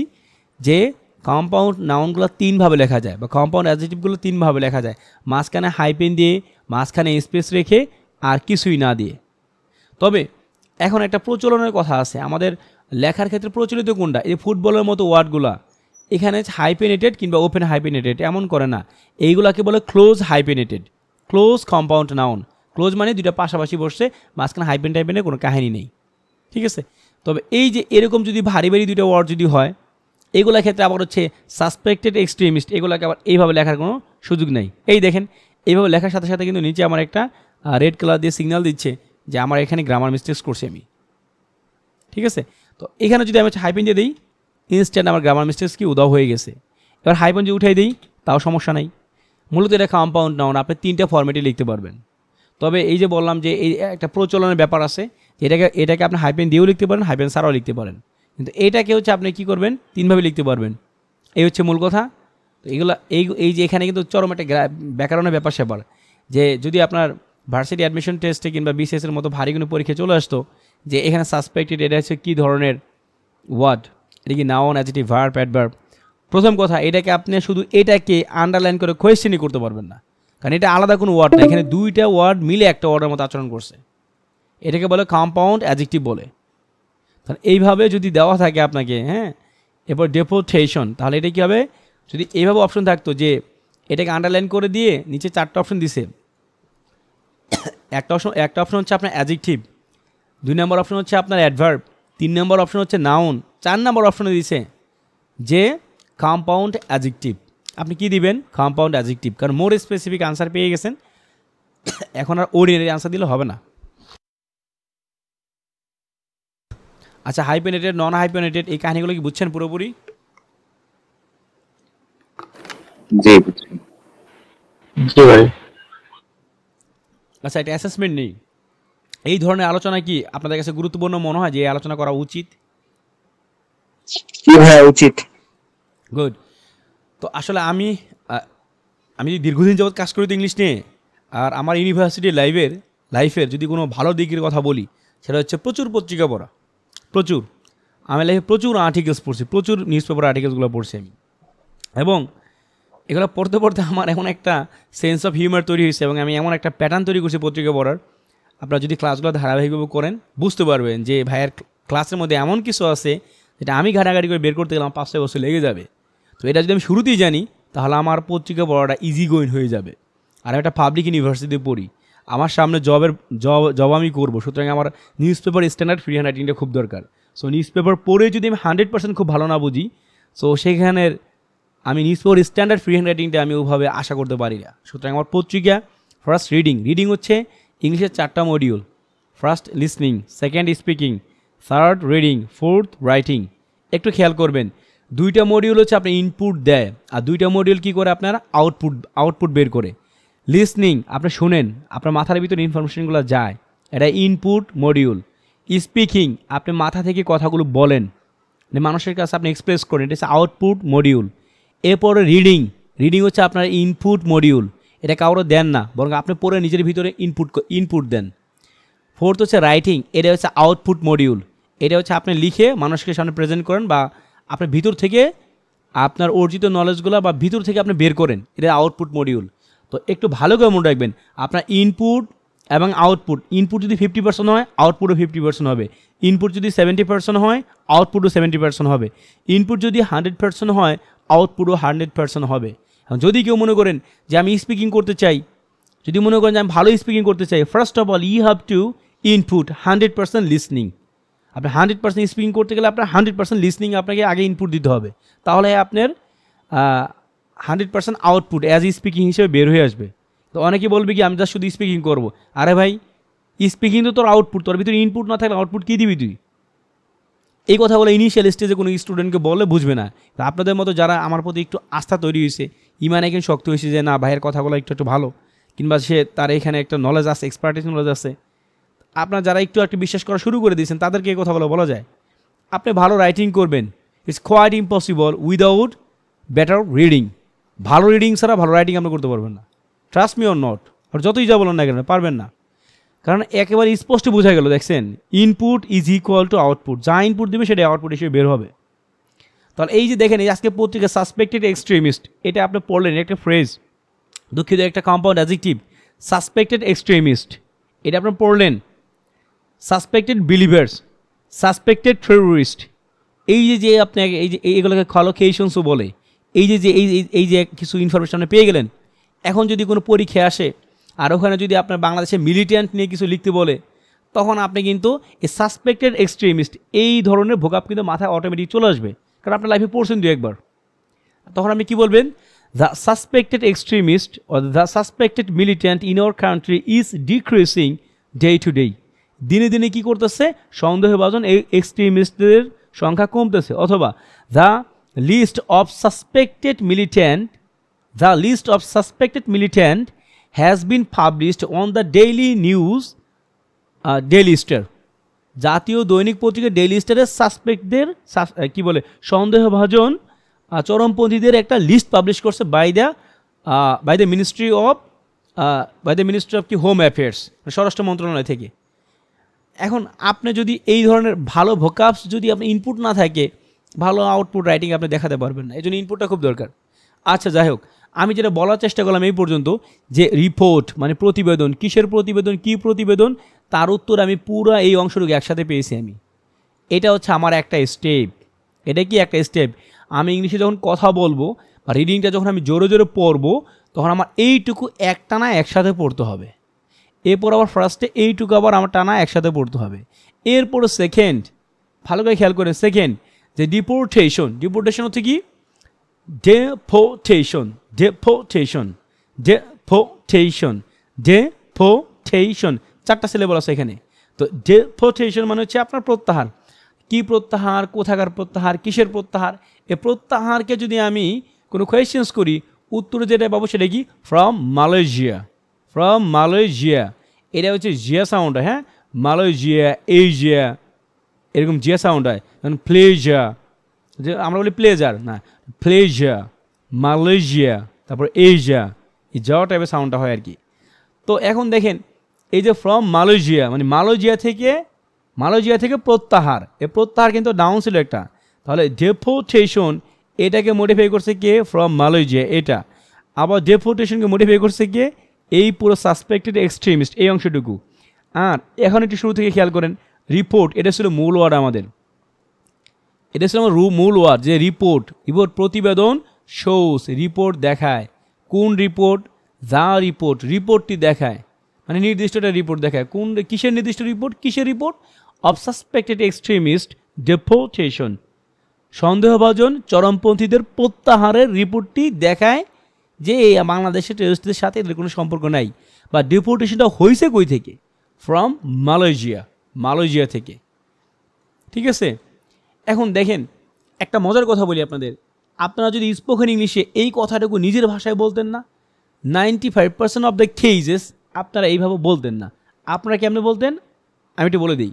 যে কম্পাউন্ড নাউনগুলো 3 ভাবে লেখা যায়, বা কম্পাউন্ড অ্যাডজেক্টিভগুলো 3 ভাবে লেখা যায়, মাঝখানে হাইপেন দিয়ে, মাঝখানে স্পেস রেখে, আর কিছুই না দিয়ে। তবে এখন একটা প্রচলনের কথা আছে, আমাদের লেখার ক্ষেত্রে প্রচলিত কোনটা, এই ফুটবলের মতো ওয়ার্ডগুলা এখানে হাইপেনেটেড কিংবা ওপেন হাইপেনেটেড এমন করে না, এইগুলাকে বলে close hyphenated, close compound noun. Close মানে দুইটা পাশাপাশি বসছে, মাঝখানে হাইপেন টাইপেনের কোনো কাহিনী নেই, ঠিক আছে। তবে এই যে এরকম যদি ভারী দুইটা ওয়ার্ড যদি হয়, এইগুলোর ক্ষেত্রে আবার হচ্ছে সাসপেক্টেড এক্সট্রিমিস্ট, এগুলোকে আবার এইভাবে লেখার কোনো সুযোগ নেই। এই দেখেন এইভাবে লেখার সাথে সাথে কিন্তু নিচে আমার একটা রেড কালার দিয়ে সিগন্যাল দিচ্ছে যে আমার এখানে গ্রামার মিস্টেক্স করছি আমি, ঠিক আছে। তো এখানে যদি আমি হাইপেন দিয়ে দিই, ইনস্ট্যান্ট আমার গ্রামার মিস্টেক্স কি উদাও হয়ে গেছে। এবার হাইপেন যদি উঠাই দিই তাও সমস্যা নাই। মূলত এটা কম্পাউন্ড নাউন, আপনি 3টা ফরম্যাটে লিখতে পারবেন। তবে এই যে বললাম যে এই একটা প্রচলনের ব্যাপার আছে, এটাকে আপনি হাইপেন দিয়েও লিখতে পারেন, হাইপেন ছাড়াও লিখতে পারেন, কিন্তু এটাকে হচ্ছে আপনি কী করবেন 3 ভাবে লিখতে পারবেন, এই হচ্ছে মূল কথা। তো এগুলো এই যে এখানে কিন্তু চরম একটা ব্যাকরণের ব্যাপার স্যাপার, যে যদি আপনার ভার্সিটি অ্যাডমিশন টেস্টে কিংবা বিসিএসের মতো ভারী কোনো পরীক্ষা চলে আসতো যে এখানে সাসপেক্টেড এটা হচ্ছে কী ধরনের ওয়ার্ড, এটা কি নাউন, অ্যাডজেক্টিভ, ভার্ব, অ্যাডভার্ব। প্রথম কথা, এটাকে আপনি শুধু এটাকে আন্ডারলাইন করে কোয়েশ্চেনই করতে পারবেন না, কারণ এটা আলাদা কোনো ওয়ার্ড না, এখানে 2টা ওয়ার্ড মিলে একটা ওয়ার্ডের মতো আচরণ করছে, এটাকে বলে কম্পাউন্ড অ্যাডজেক্টিভ বলে। তাহলে এইভাবে যদি দেওয়া থাকে আপনাকে, হ্যাঁ, এরপর ডেপোর্টেশন, তাহলে এটা কী হবে, যদি এইভাবে অপশন থাকতো যে এটাকে আন্ডারলাইন করে দিয়ে নিচে 4টা অপশন দিছে, একটা অপশন হচ্ছে আপনার অ্যাডজেক্টিভ, 2 নম্বর অপশন হচ্ছে আপনার অ্যাডভার্ব, 3 নম্বর অপশন হচ্ছে নাউন, 4 নম্বর অপশনে দিছে যে কম্পাউন্ড অ্যাডজেক্টিভ। আপনি কি দিবেন, কম্পাউন্ড অ্যাডজেক্টিভ, কারণ মোর স্পেসিফিক আনসার পেয়ে গেছেন, এখন আর অর্ডিনারি আনসার দিলে হবে না। আচ্ছা, হাইপেনেটেড, নন হাইপেনেটেড, এই কাহিনীগুলো কি বুঝছেন পুরোপুরি? জি বুঝছি। জি ভাই। আচ্ছা, এটা অ্যাসেসমেন্ট নেই, এই ধরনের আলোচনা কি আপনাদের কাছে গুরুত্বপূর্ণ মনে হয় যে এই আলোচনা করা উচিত? জি ভাই, উচিত। গুড। তো আসলে আমি দীর্ঘদিন যাবৎ কাজ করি তো ইংলিশ নিয়ে, আর আমার ইউনিভার্সিটি লাইফের যদি কোনো ভালো দিকের কথা বলি সেটা হচ্ছে প্রচুর পত্রিকা পড়া, প্রচুর। আমি লাইফে প্রচুর আর্টিকেলস পড়ছি, প্রচুর নিউজ পেপার আর্টিকেলসগুলো পড়ছি আমি, এবং এগুলো পড়তে পড়তে আমার এমন একটা সেন্স অফ হিউমার তৈরি হয়েছে, এবং আমি এমন একটা প্যাটার্ন তৈরি করছি পত্রিকা পড়ার। আপনারা যদি ক্লাসগুলো ধারাবাহিকভাবে করেন বুঝতে পারবেন যে ভাইয়ের ক্লাসের মধ্যে এমন কিছু আছে যেটা আমি ঘাটাঘাটি করে বের করতে গেলাম 5-6 বছর লেগে যাবে। তো এটা যদি আমি শুরুতেই জানি তাহলে আমার পত্রিকা পড়াটা ইজি গোয়িং হয়ে যাবে। আর একটা পাবলিক ইউনিভার্সিটিতে পড়ি, আমার সামনে জব আমি করবো, সুতরাং আমার news paper standard free hand রাইটিংটা খুব দরকার। সো নিউজ পেপার পড়ে যদি আমি 100% খুব ভালো না বুঝি, সো সেখানের আমি news paper standard free hand রাইটিংটা আমি ওইভাবে আশা করতে পারি না। সুতরাং আমার পত্রিকা ফার্স্ট রিডিং হচ্ছে ইংলিশের 4টা module. First listening, second speaking, third reading, fourth writing. একটু খেয়াল করবেন 2টা মডিউল হচ্ছে আপনার ইনপুট দেয়, আর 2টা মডিউল কী করে আপনার আউটপুট বের করে। লিসনিং আপনি শুনেন, আপনার মাথার ভিতরে ইনফরমেশনগুলো যায়, এটা ইনপুট মডিউল। স্পিকিং আপনি মাথা থেকে কথাগুলো বলেন, মানুষের কাছে আপনি এক্সপ্রেস করেন, এটা হচ্ছে আউটপুট মডিউল। এরপরে রিডিং হচ্ছে আপনার ইনপুট মডিউল, এটা কারো দেন না, বরং আপনি পড়ে নিজের ভিতরে ইনপুট দেন। ফোর্থ হচ্ছে রাইটিং, এটা হচ্ছে আউটপুট মডিউল, এটা হচ্ছে আপনি লিখে মানুষকে সামনে প্রেজেন্ট করেন বা আপনার ভিতর থেকে আপনার অর্জিত নলেজগুলো বা ভিতর থেকে আপনি বের করেন, এটা আউটপুট মডিউল। তো একটু ভালো করে মনে রাখবেন, আপনার ইনপুট এবং আউটপুট, ইনপুট যদি 50% হয় আউটপুটও 50% হবে, ইনপুট যদি 70% হয় আউটপুটও 70% হবে, ইনপুট যদি 100% হয় আউটপুটও 100% হবে। যদি কেউ মনে করেন যে আমি স্পিকিং করতে চাই, যদি মনে করেন যে আমি ভালো স্পিকিং করতে চাই, first of all you have to input 100% listening. আপনি 100% স্পিকিং করতে গেলে আপনার 100% লিসনিং আপনাকে আগে ইনপুট দিতে হবে, তাহলে আপনার 100% আউটপুট অ্যাজ স্পিকিং হিসেবে বের হয়ে আসবে। তো অনেকে বলবে কি আমি জাস্ট শুধু স্পিকিং করবো, আরে ভাই স্পিকিং তো তোর আউটপুট, তোর ভিতরে ইনপুট না থাকলে আউটপুট কী দিবি তুই? এই কথাগুলো ইনিশিয়াল স্টেজে কোনো স্টুডেন্টকে বললে বুঝবে না। তো আপনাদের মতো যারা আমার প্রতি একটু আস্থা তৈরি হয়েছে, ইমান এখন শক্ত হয়েছে যে না ভাইয়ের কথাগুলো একটু ভালো, কিংবা সে তার এখানে একটা নলেজ আছে, এক্সপার্টিস নলেজ আছে, আপনার যারা একটু বিশ্বাস করা শুরু করে দিয়েছেন তাদেরকে এই কথাগুলো বলা যায়। আপনি ভালো রাইটিং করবেন, it's quite impossible without better reading. ভালো রিডিং ছাড়া ভালো রাইটিং আপনি করতে পারবেন না, ট্রাস্ট মি অর নট। আর যতই যা বলেন না কেন পারবেন না, কারণ একেবারে স্পষ্ট বোঝা গেল, দেখছেন input is equal to output, যা ইনপুট দেবে সেটা আউটপুট হিসেবে বের হবে। তাহলে এই যে দেখেন এই আজকে পত্রিকা সাসপেক্টেড এক্সট্রিমিস্ট, এটা আপনি পড়লেন একটা ফ্রেজ, দুঃখিত একটা কম্পাউন্ড অ্যাডজেক্টিভ, সাসপেক্টেড এক্সট্রিমিস্ট, এটা আপনি পড়লেন। সাসপেক্টেড বিলিভার্স, সাসপেক্টেড টেররিস্ট, এই যে আপনাকে এই যে এইগুলোকে কলোকেশনসও বলে, এই যে কিছু ইনফরমেশন আপনি পেয়ে গেলেন। এখন যদি কোনো পরীক্ষা আসে আর ওখানে যদি আপনার বাংলাদেশে মিলিটেন্ট নিয়ে কিছু লিখতে বলে, তখন আপনি কিন্তু এই সাসপেক্টেড এক্সট্রিমিস্ট এই ধরনের ভোকাব কিন্তু মাথায় অটোমেটিক চলে আসবে, কারণ আপনার লাইফে পড়ছেন 2-1 তখন আপনি কি বলবেন, the suspected extremist or the suspected militant in our country is decreasing day to day. দিনে দিনে কী করতেছে, সন্দেহভাজন এক্সট্রিমিস্টদের সংখ্যা কমতেছে। অথবা the list of suspected militant has been published on the daily news Daily Star, জাতীয় দৈনিক পত্রিকা ডেইলি স্টারের সাসপেক্টদের কি বলে সন্দেহভাজন চরমপন্থীদের একটা লিস্ট পাবলিশ করছে বাই দ্য মিনিস্ট্রি অফ কি হোম অ্যাফেয়ার্স, স্বরাষ্ট্র মন্ত্রণালয় থেকে। এখন আপনি যদি এই ধরনের ভালো ভোকাবস যদি আপনি ইনপুট না থাকে, ভালো আউটপুট রাইটিং আপনি দেখাতে পারবেন না, এই জন্য ইনপুটটা খুব দরকার। আচ্ছা যাই হোক, আমি যেটা বলার চেষ্টা করলাম এই পর্যন্ত যে রিপোর্ট মানে প্রতিবেদন, কিসের প্রতিবেদন, কী প্রতিবেদন, তার উত্তর আমি পুরো এই অংশটুকু একসাথে পেয়েছি আমি। এটা হচ্ছে আমার একটা স্টেপ। এটা কি একটা স্টেপ? আমি ইংলিশে যখন কথা বলবো বা রিডিংটা যখন আমি জোরে জোরে পড়বো, তখন আমার এইটুকু একটানা একসাথে পড়তে হবে। এরপর আবার ফার্স্টে এইটুকু আবার আমার টানা একসাথে পড়তে হবে। এরপরে সেকেন্ড, ভালো করে খেয়াল করে, সেকেন্ড যে ডিপোর্টেশন হচ্ছে কি, ডেপোর্টেশন 4টা সিলেবল আছে এখানে। তো ডেপোর্টেশন মানে হচ্ছে আপনার প্রত্যাহার। কি প্রত্যাহার, কোথাকার প্রত্যাহার, কিসের প্রত্যাহার? এ প্রত্যাহারকে যদি আমি কোনো কোয়েশ্চেন্স করি, উত্তরে যেটা পাবো সেটা কি, ফ্রম মালয়েশিয়া। এটা হচ্ছে জিয়া সাউন্ড, হ্যাঁ, মালয়েশিয়া, এশিয়া, এরকম জিয়া সাউন্ড হয়। যেমন প্লেজার, যে আমরা বলি প্লেজার না, প্লেজার, মালয়েশিয়া, তারপর এশিয়া, এই যাওয়া টাইপের সাউন্ডটা হয় আর কি। তো এখন দেখেন এই যে ফ্রম মালয়েশিয়া মানে মালয়েশিয়া থেকে প্রত্যাহার, এ প্রত্যাহার কিন্তু ডাউন ছিল একটা, তাহলে ডেপোর্টেশন এটাকে মডিফাই করছে কে, ফ্রম মালয়েশিয়া এটা। আবার ডেপোর্টেশনকে মডিফাই করছে কে, এই পুরো সাসপেক্টেড এক্সট্রিমিস্ট এই অংশটুকু। আর এখন একটু শুরু থেকে খেয়াল করেন, রিপোর্ট এটা ছিল মূল ওয়ার্ড আমাদের। এটা ছিল আমার মূল ওয়ার্ড, যে রিপোর্ট, রিপোর্ট প্রতিবেদন, শোস রিপোর্ট দেখায়, কোন রিপোর্ট, দ্য রিপোর্ট রিপোর্টটি দেখায়, মানে নির্দিষ্ট একটা রিপোর্ট দেখায়, কোন কিসের নির্দিষ্ট রিপোর্ট, কিসের report, of suspected extremist deportation, সন্দেহভাজন চরমপন্থীদের প্রত্যাহারের রিপোর্টটি দেখায় যে বাংলাদেশের টেররিস্টদের সাথে এদের কোনো সম্পর্ক নাই, বা ডিপোর্টেশনটা হয়েছে কই থেকে, ফ্রম মালয়েশিয়া থেকে। ঠিক আছে, এখন দেখেন একটা মজার কথা বলি আপনাদের, আপনারা যদি স্পোকেন ইংলিশে এই কথাটুকু নিজের ভাষায় বলতেন না, 95% অফ দ্য কেসেস আপনারা এইভাবে বলতেন না। আপনারা কেমনে বলতেন আমি একটু বলে দিই,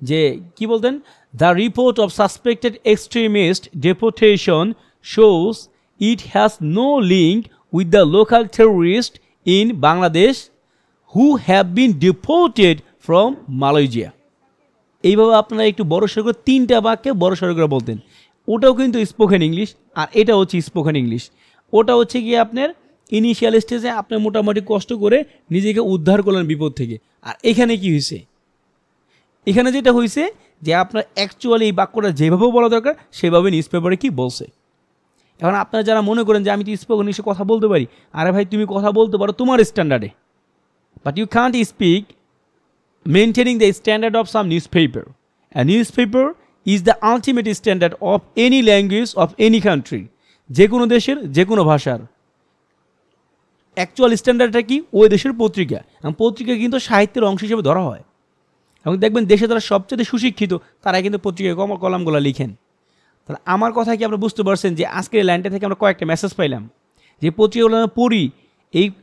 যে কি বলতেন, the report of suspected extremist deportation shows it has no link with the local terrorist in Bangladesh who have been deported from Malaysia. এইভাবে আপনারা একটু বড় সড়ো করে 3টা বাক্যে বড় সড়ো করে বলতেন। ওটাও কিন্তু স্পোকেন ইংলিশ, আর এটা হচ্ছে স্পোকেন ইংলিশ। ওটা হচ্ছে গিয়ে আপনার ইনিশিয়াল স্টেজে আপনি মোটামুটি কষ্ট করে নিজেকে উদ্ধার করলেন বিপদ থেকে। আর এখানে কি হয়েছে, এখানে যেটা হয়েছে যে আপনার অ্যাকচুয়ালি এই বাক্যটা যেভাবে বলা দরকার সেভাবে নিউজ পেপারে কি বলছে। এখন আপনারা যারা মনে করেন যে আমি তো স্পোকেন ইংলিশে কথা বলতে পারি, আরে ভাই তুমি কথা বলতে পারো তোমার স্ট্যান্ডার্ডে, but you can't speak maintaining the standard of some newspaper. A newspaper is the ultimate standard of any language of any country. যে কোনো দেশের যে কোনো ভাষার অ্যাকচুয়াল স্ট্যান্ডার্ডটা কি, ওই দেশের পত্রিকা, এবং পত্রিকা কিন্তু সাহিত্যের অংশ হিসেবে ধরা হয়। এবং দেখবেন দেশে যারা সবচেয়ে সুশিক্ষিত তারা কিন্তু পত্রিকায় কলামগুলো লিখেন। তাহলে আমার কথা কি আপনারা বুঝতে পারছেন যে আজকের এই লাইনটা থেকে আমরা কয়েকটা মেসেজ পাইলাম, যে পত্রিকাগুলো পড়ি,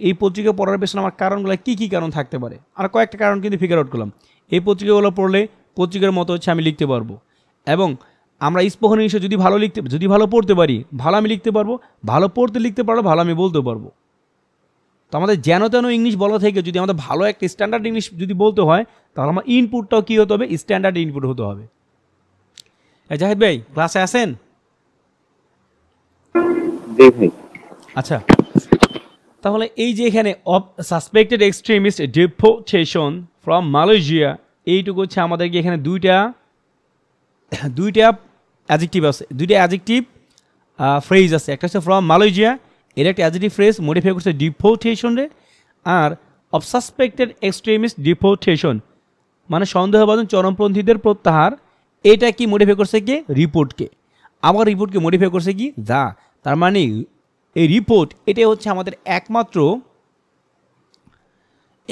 এই পত্রিকা পড়ার পেছনে আমার কারণগুলো কী কী কারণ থাকতে পারে, আর কয়েকটা কারণ কিন্তু ফিগার আউট করলাম। এই পত্রিকাগুলো পড়লে পত্রিকার মতো হচ্ছে আমি লিখতে পারবো, এবং আমরা স্পোকেন ইংলিশে যদি ভালো পড়তে পারি, ভালো আমি লিখতে পারবো, ভালো পড়তে লিখতে পারবো, ভালো আমি বলতে পারবো। তো আমাদের যেন তেন ইংলিশ বলা থেকে যদি আমাদের ভালো একটা স্ট্যান্ডার্ড ইংলিশ যদি বলতে হয়, তাহলে আমার ইনপুটটাও কী হতে হবে, স্ট্যান্ডার্ড ইনপুট হতে হবে। জাহিদ ভাই ক্লাসে আসেন? আচ্ছা, তাহলে এই যে এখানে of suspected extremist deportation from Malaysia, এইটুকু হচ্ছে আমাদেরকে এখানে দুইটা অ্যাডজেক্টিভ আছে, দুইটা অ্যাডজেক্টিভ ফ্রেজ আছে। একটা হচ্ছে ফ্রম মালয়েশিয়া, এর একটা অ্যাডজেক্টিভ ফ্রেজ মডিফাই করছে ডিপোর্টেশনে, আর অফ সাসপেক্টেড এক্সট্রিমিস্ট ডিপোর্টেশন মানে সন্দেহভাজন চরমপন্থীদের প্রত্যাহার, এটা কি মডিফাই করছে কে, রিপোর্টকে। আবার রিপোর্টকে মডিফাই করছে কি, দা। তার মানে এই রিপোর্ট এটাই হচ্ছে আমাদের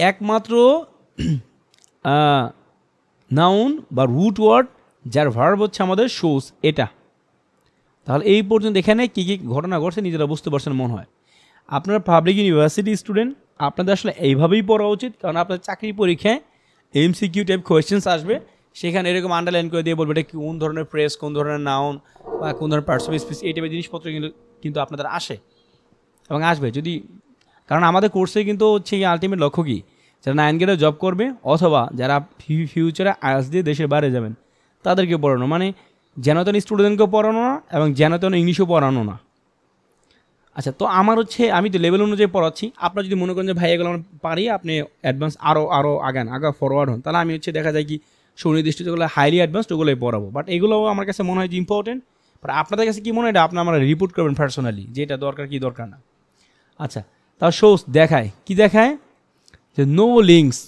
একমাত্র নাউন বা রুট ওয়ার্ড যার ভার্ব হচ্ছে আমাদের শোস, এটা। তাহলে এই পর্যন্ত এখানে কী কী ঘটনা ঘটছে নিজেরা বুঝতে পারছেন মনে হয়। আপনারা পাবলিক ইউনিভার্সিটি স্টুডেন্ট, আপনাদের আসলে এইভাবেই পড়া উচিত, কারণ আপনার চাকরি পরীক্ষায় এমসিকিউ টাইপ কোয়েশ্চেন্স আসবে, সেখানে এরকম আন্ডারলাইন করে দিয়ে বলবে এটা কোন ধরনের ফ্রেজ, কোন ধরনের নাউন, বা কোন ধরনের পার্টস অফ স্পিচ, এই টাইপের জিনিসপত্র কিন্তু আপনাদের আসে এবং আসবে। যদি কারণ আমাদের কোর্সে কিন্তু হচ্ছে আলটিমেট লক্ষ্য কী, যারা 9 গ্রেডে জব করবে অথবা যারা ফিউচারে আইএলটিএস দিয়ে দেশের বাইরে যাবেন তাদেরকে পড়ানো, মানে যেন তেন স্টুডেন্টকেও পড়ানো না এবং যেন তেন ইংলিশও পড়ানো না। আচ্ছা, তো আমার হচ্ছে আমি তো লেভেল অনুযায়ী পড়াচ্ছি। আপনারা যদি মনে করেন যে ভাই এগুলো আমরা পারি, আপনি অ্যাডভান্স আরও আগা ফরওয়ার্ড হন, তাহলে আমি হচ্ছে দেখা যায় কি সুনির্দিষ্ট যেগুলো হাইলি অ্যাডভান্সড ওগুলোই পড়াবো। বাট এগুলোও আমার কাছে মনে হয় যে ইম্পর্টেন্ট, বাট আপনাদের কাছে কী মনে হয় এটা আপনারা রিপোর্ট করবেন পার্সোনালি, যে এটা দরকার কি দরকার না। আচ্ছা, তাও শোস দেখায় কি, দেখায় যে নো লিঙ্কস,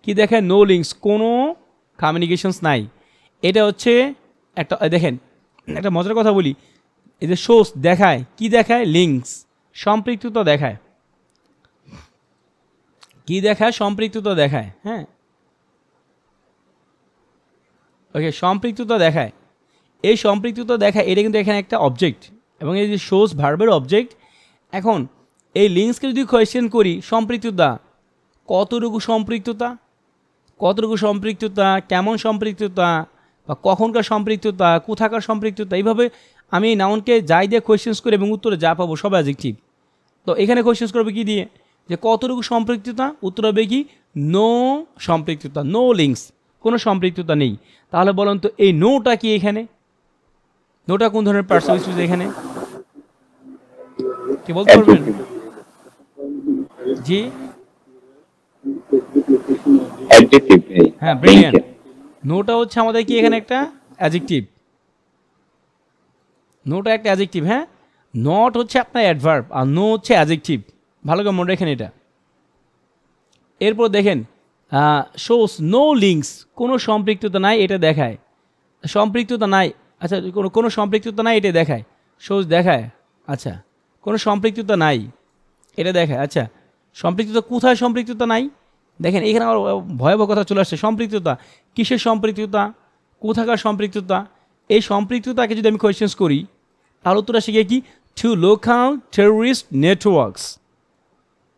কি দেখায়, নো লিঙ্কস, কোনো কমিউনিকেশনস নাই। এটা হচ্ছে একটা, দেখেন একটা মজার কথা বলি, এই যে শোস দেখায় কি, দেখায় লিঙ্কস, সম্পৃক্ততা দেখায়। কি দেখায়, সম্পৃক্ততা দেখায়। হ্যাঁ, ওকে, সম্পৃক্ততা দেখায়। এই সম্পৃক্ততা দেখায়, এটা কিন্তু এখানে একটা অবজেক্ট, এবং এই যে শোস ভার্বের অবজেক্ট। এখন এই লিঙ্কসকে যদি কোয়েশ্চেন করি, সম্পৃক্ততা কতটুকু, সম্পৃক্ততা, কেমন সম্পৃক্ততা, বা কখনকার সম্পৃক্ততা, কোথাকার সম্পৃক্ততা, এইভাবে আমি এই নাউনকে যাই দিয়ে কোয়েশ্চেন্স করি এবং উত্তরে যা পাবো সব অ্যাডজেক্টিভ। তো এখানে কোয়েশ্চেন্স করবে কি দিয়ে, যে কতটুকু সম্পৃক্ততা, উত্তর হবে কি নো সম্পৃক্ততা, নো লিঙ্কস, কোনো সম্পৃক্ততা নেই। তাহলে বলুন তো এই নোটা কি, এখানে নোটা কোন ধরনের পার্সন এখানে কি বলতে পারবেন? জি হ্যাঁ, ব্রিলিয়ান্ট। নোটা হচ্ছে আমাদের কি এখানে একটা অ্যাডজেক্টিভ। নোটা একটা অ্যাডজেক্টিভ, হ্যাঁ, নট হচ্ছে আপনার অ্যাডভার্ব আর নো হচ্ছে অ্যাডজেক্টিভ, ভালো করে মনে রাখেন এটা। এরপর দেখেন শোস নো লিঙ্কস, কোনো সম্পৃক্ততা নাই, এটা দেখায় সম্পৃক্ততা নাই, আচ্ছা কোনো সম্পৃক্ততা নাই এটা দেখায়, শোস দেখায়, আচ্ছা কোনো সম্পৃক্ততা নাই এটা দেখায়, আচ্ছা সম্পৃক্ততা কোথায় সম্পৃক্ততা নাই দেখেন এখানে আমার ভয়াবহ কথা চলে আসছে। সম্পৃক্ততা কিসের সম্পৃক্ততা, কোথাকার সম্পৃক্ততা? এই সম্পৃক্ততাকে যদি আমি কোয়েশ্চেন্স করি তাহলে উত্তরটা শিখে কি, টু লোকাল টেররিস্ট নেটওয়ার্কস,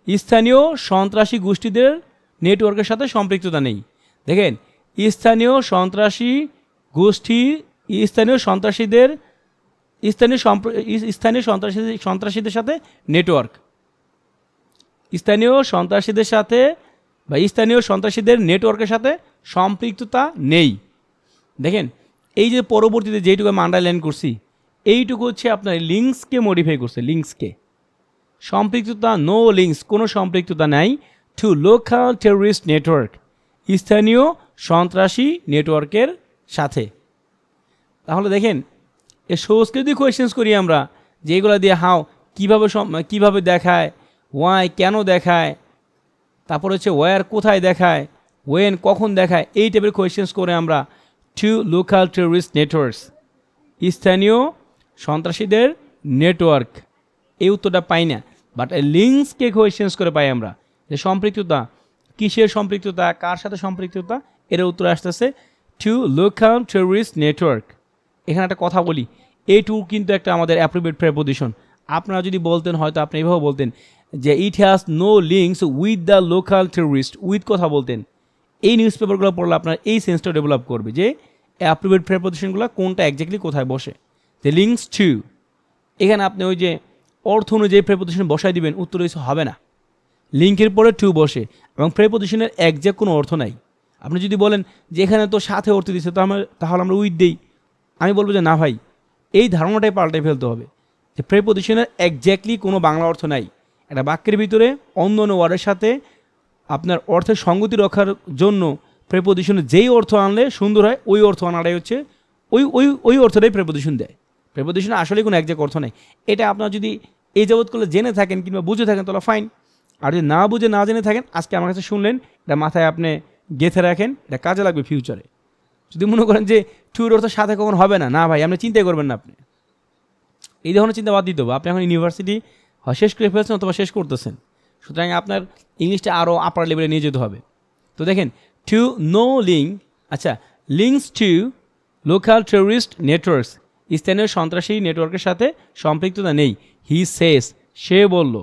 স্থানীয় সন্ত্রাসী গোষ্ঠীদের নেটওয়ার্কের সাথে সম্পৃক্ততা নেই। দেখেন স্থানীয় সন্ত্রাসী গোষ্ঠী, স্থানীয় সন্ত্রাসীদের সাথে নেটওয়ার্ক, স্থানীয় সন্ত্রাসীদের সাথে বা স্থানীয় সন্ত্রাসীদের নেটওয়ার্কের সাথে সম্পৃক্ততা নেই। দেখেন এই যে পরবর্তীতে যেইটুকু আমি আন্ডারলাইন করছি এইটুকু হচ্ছে আপনার লিঙ্কসকে মডিফাই করছে, লিঙ্কসকে। সম্পৃক্ততা নো লিঙ্কস, কোনো সম্পৃক্ততা নাই টু লোকাল টেররিস্ট নেটওয়ার্ক, স্থানীয় সন্ত্রাসী নেটওয়ার্কের সাথে। তাহলে দেখেন এ সোর্সকে যদি কোয়েশ্চেন্স করি আমরা যে এগুলো দিয়ে হাও কীভাবে দেখায়, ওয়াই কেন দেখায়, তারপর হচ্ছে ওয়ার কোথায় দেখায়, ওয়েন কখন দেখায়, এই টাইপের কোয়েশ্চেন্স করে আমরা টু লোকাল টেররিস্ট নেটওয়ার্কস, স্থানীয় সন্ত্রাসীদের নেটওয়ার্ক, এই উত্তরটা পাই না। বাট লিঙ্কসকে কোয়েশ্চেন্স করে পাই আমরা যে সম্পৃক্ততা কিসের সম্পৃক্ততা, কার সাথে সম্পৃক্ততা, এর উত্তর আসতেছে টু লোকাল টেররিস্ট নেটওয়ার্ক। এখানে একটা কথা বলি, এই টু কিন্তু একটা আমাদের অ্যাপ্রোপ্রিয়েট প্রেপোজিশন। আপনারা যদি বলতেন হয়তো আপনি এইভাবে বলতেন যে it has no links with the local terrorist, with কথা বলতেন। এই নিউজ পেপারগুলো পড়লে আপনার এই সেন্সটা ডেভেলপ করবে যে অ্যাপ্রোপ্রিয়েট প্রেপোজিশনগুলো কোনটা এক্স্যাক্টলি কোথায় বসে। দ্য লিঙ্কস টু, এখানে আপনি ওই যে অর্থ অনুযায়ী প্রেপোজিশন বসাই দিবেন, উত্তর কিছু হবে না। লিঙ্কের পরে টু বসে এবং প্রেপোজিশনের একজ্যাক্ট কোনো অর্থ নাই। আপনি যদি বলেন যে এখানে তো সাথে অর্থ দিচ্ছে তাহলে আমরা উইথ দিই, আমি বলবো যে না ভাই, এই ধারণাটাই পাল্টে ফেলতে হবে যে প্রেপোজিশনের একজ্যাক্টলি কোনো বাংলা অর্থ নাই। একটা বাক্যের ভিতরে অন্য অন্য ওয়ার্ডের সাথে আপনার অর্থের সঙ্গতি রক্ষার জন্য প্রেপোজিশনের যেই অর্থ আনলে সুন্দর হয় ওই অর্থ আনাটাই হচ্ছে ওই অর্থটাই প্রেপোজিশন দেয়। প্রেপোজিশনে আসলে কোনো একজ্যাক্ট অর্থ নেই। এটা আপনার যদি এই যাবৎ করলে জেনে থাকেন কিংবা বুঝে থাকেন তাহলে ফাইন, আর যদি না বুঝে না জেনে থাকেন আজকে আমার কাছে শুনলেন, এটা মাথায় আপনি গেঁথে রাখেন, এটা কাজে লাগবে ফিউচারে। যদি মনে করেন যে টুর অর্থ সাথে কখন হবে না, না ভাই আপনি চিন্তাই করবেন না, আপনি এই ধরনের চিন্তা বাদ দিতে হবে। আপনি এখন ইউনিভার্সিটি শেষ করে ফেলছেন অথবা শেষ করতেছেন, সুতরাং আপনার ইংলিশটা আরও আপার লেভেলে নিয়ে যেতে হবে। তো দেখেন টু নো লিঙ্ক, আচ্ছা links to local terrorist networks, স্থানীয় সন্ত্রাসী নেটওয়ার্কের সাথে সম্পৃক্ততা নেই। হি সেস, সে বলল,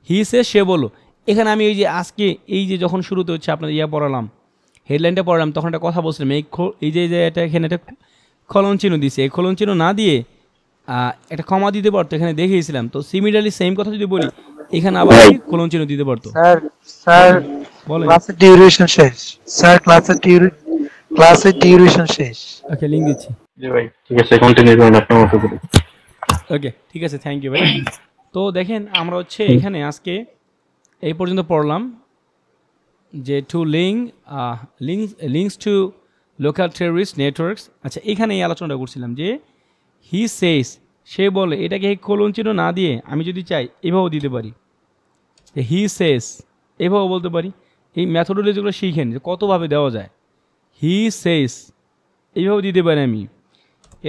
হি সেস সে বলল। এখানে আমি এই যে আজকে এই যে যখন শুরুতে হচ্ছে আপনার পড়ালাম, হেডলাইনটা পড়লাম, তখন একটা কথা বলছিলাম এই যে এটা এখানে একটা খলন চিহ্ন দিছে, এই খলন চিহ্ন না দিয়ে একটা কমা দিতে পারতো, এখানে দেখিয়েছিলাম। তো সিমিলারলি সেম কথা যদি বলি এখানে আবার খলন চিহ্ন দিতে পারতো। স্যার ক্লাসের ডিউরেশন শেষ, স্যার ক্লাসের ডিউরেশন শেষ। ওকে লিংক দিচ্ছি। জি ভাই ঠিক আছে, কন্টিনিউ করুন আপনার মতো করে। ওকে ঠিক আছে, থ্যাংক ইউ ভাই। তো দেখেন আমরা হচ্ছে এখানে আজকে এই পর্যন্ত পড়লাম যে to links to local terrorist networks. আচ্ছা এখানে এই আলোচনাটা করছিলাম যে হি সেস, সে বলে, এটাকে কোলন চিহ্ন না দিয়ে আমি যদি চাই এভাবেও দিতে পারি, হি সেস এভাবেও বলতে পারি। এই ম্যাথোডোলজিগুলো শিখেন যে কতভাবে দেওয়া যায়। হি সেস এইভাবে দিতে পারি আমি।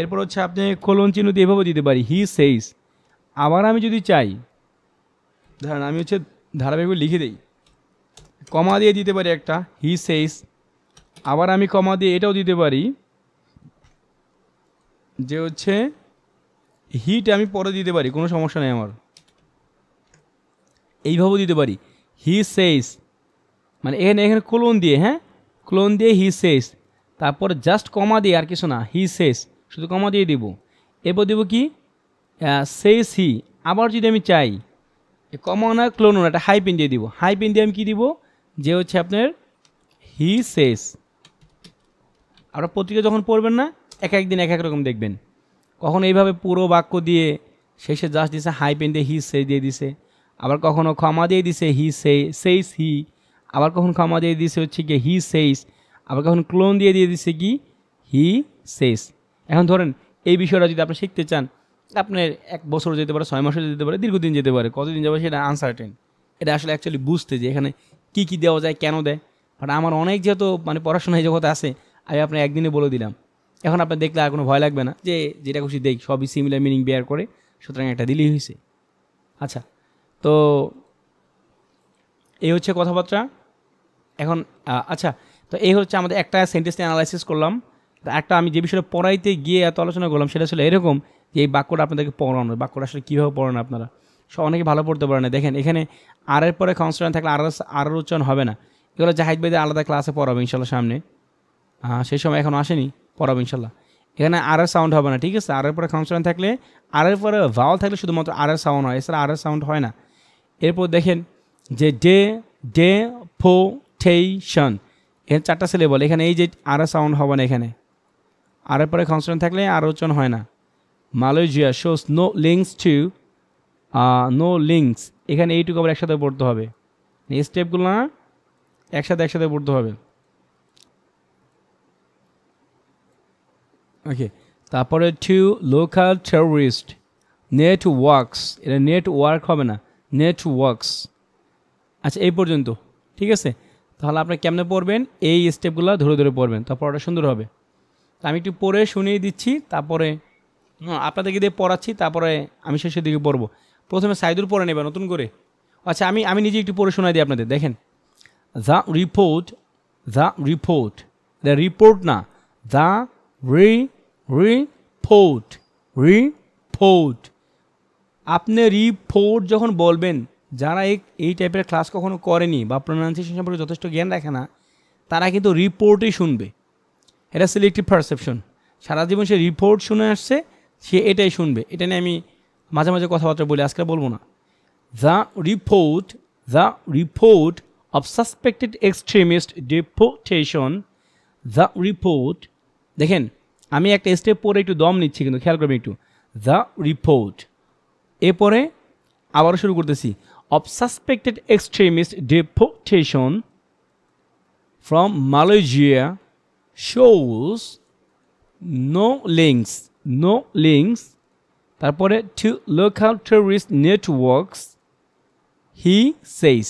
এরপর হচ্ছে আপনি কোলন চিহ্ন দিয়ে এভাবে দিতে পারি, হি সেস। আবার আমি যদি চাই, ধরেন আমি হচ্ছে ধারাবাহিকভাবে লিখে দিই, কমা দিয়ে দিতে পারি একটা, হি সেস। আবার আমি কমা দিয়ে এটাও দিতে পারি যে হচ্ছে হিট আমি পরে দিতে পারি, কোনো সমস্যা নেই আমার। এইভাবেও দিতে পারি, হি সেস, মানে এখানে কোলন দিয়ে, হ্যাঁ কোলন দিয়ে হি সেস, তারপর জাস্ট কমা দিয়ে, আর কিছু না, হি সেস শুধু কমা দিয়ে দিব। এরপর দেবো কি সেস হি। আবার যদি আমি চাই কমা না ক্লোন না, একটা হাই পেন দিয়ে দিব। হাই পেন দিয়ে আমি কী দিব যে হচ্ছে আপনার হি সেস। আপনার পত্রিকা যখন পড়বেন না এক একদিন এক এক রকম দেখবেন, কখনো এইভাবে পুরো বাক্য দিয়ে শেষে জাস্ট দিছে হাই পেন দিয়ে হি সেস দিয়ে দিছে, আবার কখনো ক্ষমা দিয়ে দিছে হি সেইস হি, আবার কখন ক্ষমা দিয়ে দিছে হচ্ছে কি হি সেইস, আবার কখন ক্লোন দিয়ে দিছে কি হি সেইস। এখন ধরেন এই বিষয়টা যদি আপনি শিখতে চান, আপনার 1 বছর যেতে পারে, 6 মাসও যেতে পারে, দীর্ঘদিন যেতে পারে, কতদিন যাবে সেটা আনসার্টেন। এটা আসলে অ্যাকচুয়ালি বুঝতে যে এখানে কী কী দেওয়া যায়, কেন দেয়। বাট আমার অনেক যেহেতু মানে পড়াশোনা এই জগতে আছে, আমি আপনার একদিনে বলে দিলাম। এখন আপনি দেখলে আর কোনো ভয় লাগবে না যে যেটা খুশি দেখ, সবই সিমিলার মিনিং বেয়ার করে, সুতরাং একটা দিলেই হয়েছে। আচ্ছা, তো এই হচ্ছে কথাবার্তা। এখন আচ্ছা, তো এই হচ্ছে আমাদের একটা সেন্টেন্স অ্যানালাইসিস করলাম। একটা আমি যে বিষয়টা পড়াইতে গিয়ে এত আলোচনা করলাম সেটা ছিল এরকম যে এই বাক্যটা আপনাদেরকে পড়ানো, বাক্যটা আসলে কীভাবে পড়ানো আপনারা সব অনেকে ভালো পড়তে পারে না। দেখেন এখানে আর এর পরে কনসোনেন্ট থাকলে আর উচ্চারণ হবে না। এগুলো জাহিদ ভাইদের আলাদা ক্লাসে পড়াবে ইনশাল্লাহ সামনে, সেই সময় এখন আসেনি, পড়াবে ইনশাল্লাহ। এখানে আর এর সাউন্ড হবে না, ঠিক আছে? আর এর পরে কনসোনেন্ট থাকলে, আর এর পরে ভাওয়াল থাকলে শুধুমাত্র আর এর সাউন্ড হয়, এছাড়া আর এর সাউন্ড হয় না। এরপর দেখেন যে ডেপোটেশন, এখানে 4টা সিলেবল, এখানে এই যে আর এর সাউন্ড হবে না, এখানে আর এর পরে কনসোনেন্ট থাকলে আর উচ্চারণ হয় না। Malaysia shows no links to, no links, এখানে এইটুকু আবার একসাথে পড়তে হবে, এই স্টেপগুলো না একসাথে পড়তে হবে। ওকে, তারপরে টু লোকাল টেররিস্ট নেটওয়ার্কস, এটা নেটওয়ার্ক হবে না, নেটওয়ার্কস। আচ্ছা, এই পর্যন্ত ঠিক আছে। তাহলে আপনি কেমনে পড়বেন, এই স্টেপগুলো ধরে ধরে পড়বেন, তারপর ওটা সুন্দর হবে। তা আমি একটু পড়ে শুনিয়ে দিচ্ছি, তারপরে আপনাদেরকে দিয়ে পড়াচ্ছি, তারপরে আমি শেষের দিকে পড়বো। প্রথমে সাইদুর পড়ে নেবে নতুন করে। আচ্ছা, আমি নিজে একটু পড়ে শোনাই দিই আপনাদের। দেখেন, দ্য রিপোর্ট না, দ্য রিপোর্ট। আপনি রিপোর্ট যখন বলবেন, যারা এই টাইপের ক্লাস কখনো করেনি বা প্রোনাউন্সিয়েশন সম্পর্কে যথেষ্ট জ্ঞান রাখে না, তারা কিন্তু রিপোর্টই শুনবে। এটা সিলেক্টিভ পারসেপশন। সারা জীবন সে রিপোর্ট শুনে আসছে, সে এটাই শুনবে। এটা নিয়ে আমি মাঝে মাঝে কথাবার্তা বলি, আজকে বলবো না। The report of suspected extremist deportation, the report. দেখেন আমি একটা স্টেপ পরে একটু দম নিচ্ছি, কিন্তু খেয়াল করবেন একটু। দ্য রিপোর্ট, এরপরে আবারও শুরু করতেছি। Of suspected extremist deportation from Malaysia shows no links, তারপরে to local terrorist networks, he says।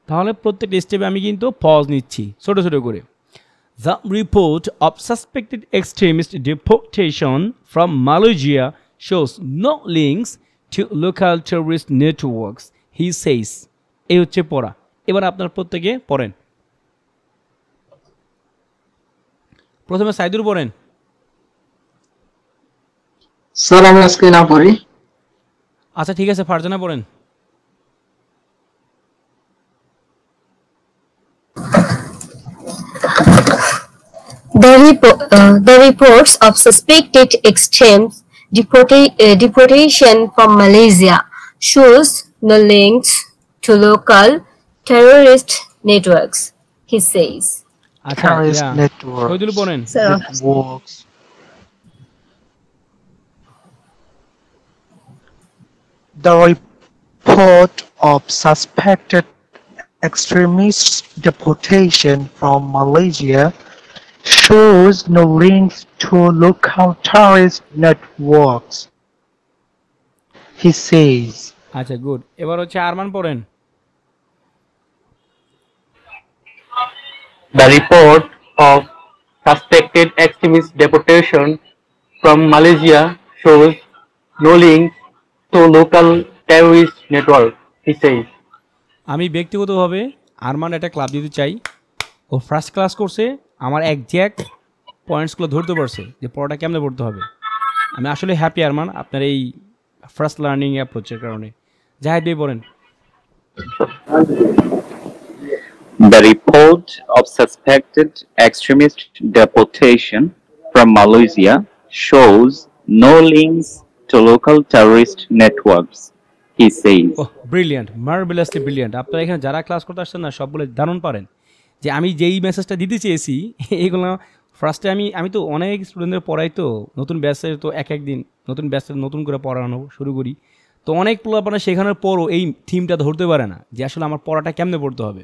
তাহলে প্রত্যেকটা স্টেপে আমি কিন্তু পজ নিচ্ছি ছোট ছোট করে। The report of suspected extremist deportation from Malaysia shows no links to local terrorist networks, he says। এই হচ্ছে পড়া। এবার আপনারা প্রত্যেকে পড়েন। প্রথমে সাইদুর পড়েন। স্যার আমি আজকে না পড়ি। আচ্ছা ঠিক আছে, ফারজানা পড়েন। The reports of suspected extremist deportation from Malaysia shows no links to local terrorist networks, he says। আচ্ছা, শহীদুল পড়েন। The report of suspected extremist deportation from Malaysia shows no links to local terrorist networks, he says। আচ্ছা good. এবার হচ্ছে আরমান পড়েন। The report of suspected extremist deportation from Malaysia shows no links to local terrorist network, he says। আমি ব্যক্তিগতভাবে আরমান একটা club দিতে চাই। ও first class করছে, আমার একজ্যাক্ট পয়েন্টসগুলো ধরতে পারছে যে পড়াটা কেমনে পড়তে হবে। আমি আসলে হ্যাপি আরমান আপনার এই ফার্স্ট লার্নিং অ্যাপ্রোচের কারণে। জাহিদ ভাই পড়েন। The report of suspected extremist deportation from Malaysia shows no links to local terrorist networks, he says। Brilliant, marvellously brilliant. আপনারা এখানে যারা ক্লাস করতে আসছেন না, সবগুলো দারুণ পারেন। যে আমি যেই মেসেজটা দিতে চেয়েছি এইগুলো ফার্স্টে আমি তো অনেক স্টুডেন্টদের পড়াই, তো নতুন ব্যাচের তো এক দিন নতুন ব্যাচের নতুন করে পড়ানো শুরু করি। তো অনেক পোলাপানা শেখানোর পরও এই থিমটা ধরতে পারে না যে আসলে আমার পড়াটা কেমনে পড়তে হবে।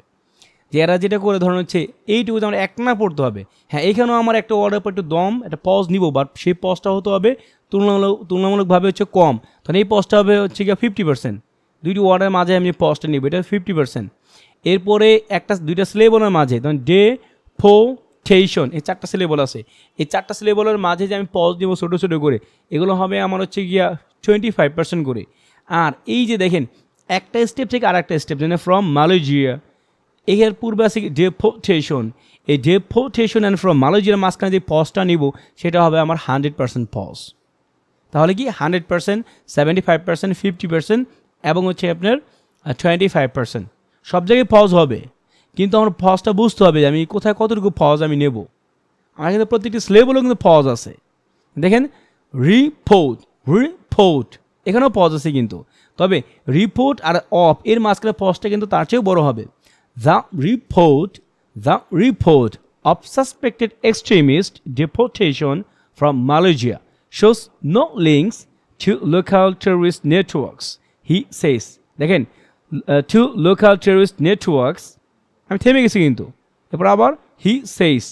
যে এরা যেটা করে ধরুন হচ্ছে এইটুকু আমার একটানা পড়তে হবে। হ্যাঁ, এখানেও আমার একটা ওয়ার্ডের পর একটু দম একটা পজ নিব, বাট সেই পজটা হতে হবে তুলনামূলকভাবে হচ্ছে কম। তখন এই পজটা হবে হচ্ছে গিয়ে 50%। দুইটি ওয়ার্ডের মাঝে আমি পজটা নিব, এটা 50%। এরপরে দুইটা সিলেবলের মাঝে তখন ডেপোটেশন, এই 4টা সিলেবল আছে, এই 4টা সিলেবলের মাঝে যে আমি পজ দিব ছোটো ছোটো করে, এগুলো হবে আমার হচ্ছে গিয়া 25% করে। আর এই যে দেখেন একটা স্টেপ থেকে আর একটা স্টেপ, যেন ফ্রম মালয়েশিয়া, এর পূর্বে আছে ডেপোটেশন, এই ডেপোটেশন অ্যান্ড ফ্রম মালয়েশিয়ার মাঝখানে যে পজটা নিব সেটা হবে আমার 100% পজ। তাহলে কি 100%, 75%, 50% এবং হচ্ছে আপনার 25%। সব জায়গায় পজ হবে, কিন্তু আমার পজটা বুঝতে হবে যে আমি কোথায় কতটুকু পজ আমি নেব। আমার কিন্তু প্রত্যেকটি সিলেবলও কিন্তু পজ আছে। দেখেন রিপোর্ট এখানেও পজ আছে, কিন্তু তবে রিপোর্ট আর অফ এর মাঝখানে পজটা কিন্তু তার চেয়েও বড় হবে। The report of suspected extremist deportation from Malaysia shows no links to local terrorist networks, he says. দেখেন to local terrorist networks, আমি থেমে গেছি কিন্তু, এরপর আবার হি সেইস।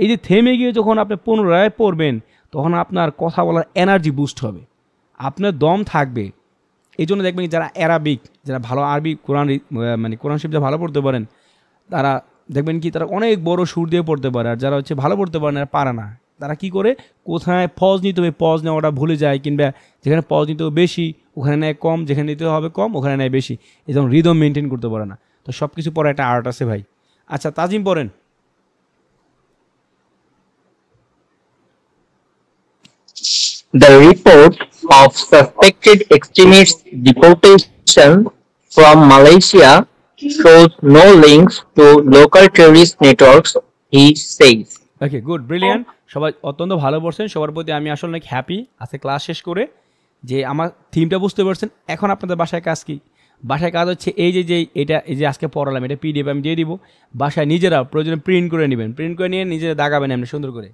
এই যে থেমে গিয়ে যখন আপনি পুনরায় পড়বেন তখন আপনার কথা বলার এনার্জি বুস্ট হবে, আপনার দম থাকবে। এই জন্য দেখবেন যারা অ্যারাবিক, যারা ভালো আরবি কোরআন মানে কোরআন শরীফ ভালো পড়তে পারেন, তারা দেখবেন কি তারা অনেক বড় সুর দিয়ে পড়তে পারে। আর যারা হচ্ছে ভালো পড়তে পারে না, পারে না, তারা কি করে কোথায় পজ নিতে হবে পজ নেওয়াটা ভুলে যায়, কিংবা যেখানে পজ নিতে হবে বেশি ওখানে নেয় কম, যেখানে নিতে হবে কম ওখানে নেয় বেশি, এই যেমন রিদম মেনটেন করতে পারে না। তো সব কিছু পরে একটা আর্ট আছে ভাই। আচ্ছা, তাজিম পড়েন। The report of suspected extremist deportation from Malaysia shows no links to local terrorist networks, he says. Okay, good, brilliant, সবাই অত্যন্ত ভালো পড়ছেন। সবার প্রতি আমি আসলে অনেক হ্যাপি আজকে ক্লাস শেষ করে, যে আমার থিমটা বুঝতে পারছেন। এখন আপনাদের বাসায় কাজ কি? বাসায় কাজ হচ্ছে এই যে আজকে পড়ালাম, এটা পিডিএফ আমি দিয়ে দিব। বাসায় নিজেরা প্রয়োজনে প্রিন্ট করে নেবেন, প্রিন্ট করে নিয়ে নিজেরা দাগাবেন এমনি সুন্দর করে,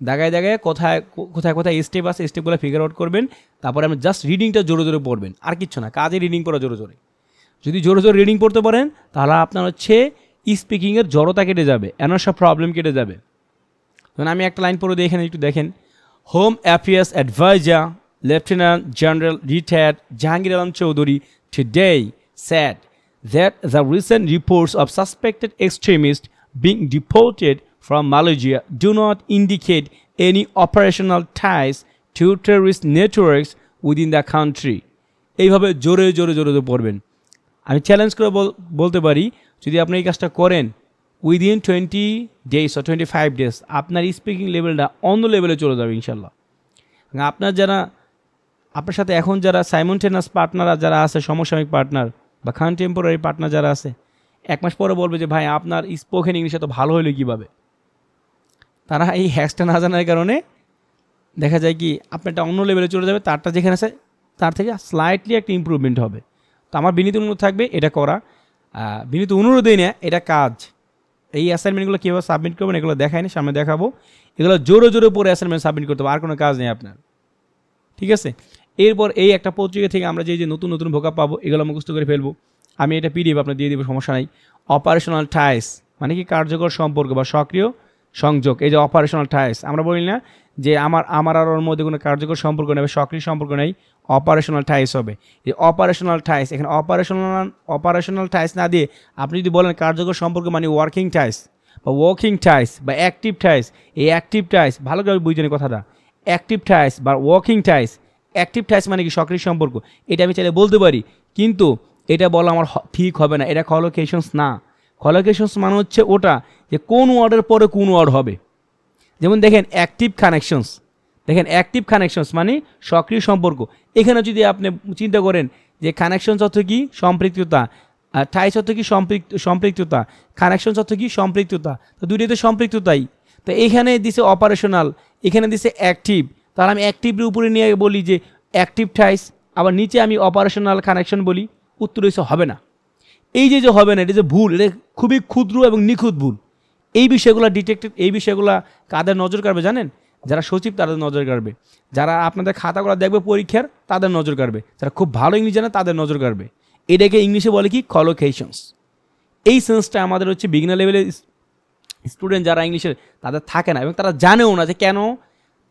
দাগায় কোথায় কোথায় কোথায় স্টেপ আছে স্টেপগুলো ফিগার আউট করবেন। তারপরে আপনি জাস্ট রিডিংটা জোরে জোরে পড়বেন, আর কিচ্ছু না, কাজে রিডিং পড়া জোরে জোরে। যদি জোরে জোরে রিডিং পড়তে পারেন তাহলে আপনার হচ্ছে স্পিকিংয়ের জড়তা কেটে যাবে, এনার্সা প্রবলেম কেটে যাবে। ধরুন আমি একটা লাইন পড়ে দিই, এখানে একটু দেখেন। Home affairs adviser lieutenant general retired Jahangir Alam Chowdhury today said that the recent reports of suspected extremists being deported from Malaysia do not indicate any operational ties to terrorist networks within the country. এইভাবে জোরে জোরে জোরে জোরে পড়বেন। আমি challenge করে বলতে পারি, যদি আপনি এই কাজটা করেন উইদিন 20 days or 25 days আপনার স্পিকিং লেভেলটা অন্য লেভেলে চলে যাবে ইনশাল্লাহ। আপনার সাথে এখন যারা সাইমনটেনাস পার্টনার যারা আছে, সমসাময়িক পার্টনার বা কন্টেম্পোরারি পার্টনার যারা আছে, 1 মাস পরে বলবে যে ভাই আপনার স্পোকেন ইংলিশ এত ভালো হলো কীভাবে। তারা এই হ্যাশটা না জানার কারণে দেখা যায় কি আপনারটা অন্য লেভেলে চলে যাবে, তারটা যেখানে আছে তার থেকে স্লাইটলি একটা ইম্প্রুভমেন্ট হবে। তো আমার বিনীত অনুরোধ থাকবে এটা করা, বিনীত অনুরোধই না, এটা কাজ। এই অ্যাসাইনমেন্টগুলো কীভাবে সাবমিট করবেন এগুলো দেখায় না, সামনে দেখাবো। এগুলো জোরে জোরে পরে অ্যাসাইনমেন্ট সাবমিট করতে হবে, আর কোনো কাজ নেই আপনার, ঠিক আছে। এরপর এই একটা পত্রিকা থেকে আমরা যে নতুন নতুন ভোকাব পাবো এগুলো মুখস্থ করে ফেলবো। আমি এটা পিডিএফ আপনার দিয়ে দেবো, সমস্যা নাই। অপারেশনাল টাইস মানে কি কার্যকর সম্পর্ক বা সক্রিয় সংযোগ। এই যে অপারেশনাল টাইস, আমরা বলি না যে আমার আর ওর মধ্যে কোনো কার্যকর সম্পর্ক নেই, সক্রিয় সম্পর্ক নেই, অপারেশনাল টাইস হবে। এই অপারেশনাল টাইস, এখানে অপারেশনাল টাইস না দিয়ে আপনি যদি বলেন কার্যকর সম্পর্ক মানে ওয়ার্কিং টাইস বা ওয়ার্কিং টাইস বা অ্যাক্টিভ টাইস, এই অ্যাক্টিভ টাইস ভালো করে বুঝছেন কথাটা, অ্যাক্টিভ টাইস বা ওয়ার্কিং টাইস। অ্যাক্টিভ টাইস মানে কি সক্রিয় সম্পর্ক, এটা আমি চাইলে বলতে পারি, কিন্তু এটা বলা আমার ঠিক হবে না, এটা কলোকেশনস না। কলোকেশনস মানে হচ্ছে ওটা যে কোন ওয়ার্ডের পরে কোন ওয়ার্ড হবে। যেমন দেখেন অ্যাক্টিভ কানেকশনস, দেখেন অ্যাক্টিভ কানেকশনস মানে সক্রিয় সম্পর্ক। এখানে যদি আপনি চিন্তা করেন যে কানেকশনস অর্থ কি সম্পৃক্ততা, টাইস অর্থ কি সম্পৃক্ততা, কানেকশনস অর্থ কি সম্পৃক্ততা, তো দুইটাতে সম্পৃক্ততাই। তো এখানে দিছে অপারেশনাল, এখানে দিছে অ্যাক্টিভ, তাহলে আমি অ্যাক্টিভের উপরে নিয়ে বলি যে অ্যাক্টিভ টাইস, আবার নিচে আমি অপারেশনাল কানেকশন বলি, উত্তর হচ্ছে হবে না। এই যে হবে না, এটা যে ভুল, এটা খুবই ক্ষুদ্র এবং নিখুঁত ভুল। এই বিষয়গুলো ডিটেক্টেড, এই বিষয়গুলো কাদের নজর কাড়বে জানেন? যারা সচিব তাদের নজর কাড়বে, যারা আপনাদের খাতাগুলো দেখবে পরীক্ষার তাদের নজর কাড়বে, যারা খুব ভালো ইংলিশ জানে তাদের নজর কাড়বে। এটাকে ইংলিশে বলে কি কলোকেশনস। এই সেন্সটা আমাদের হচ্ছে বিগিনার লেভেলের স্টুডেন্ট যারা ইংলিশের তাদের থাকে না, এবং তারা জানেও না যে কেন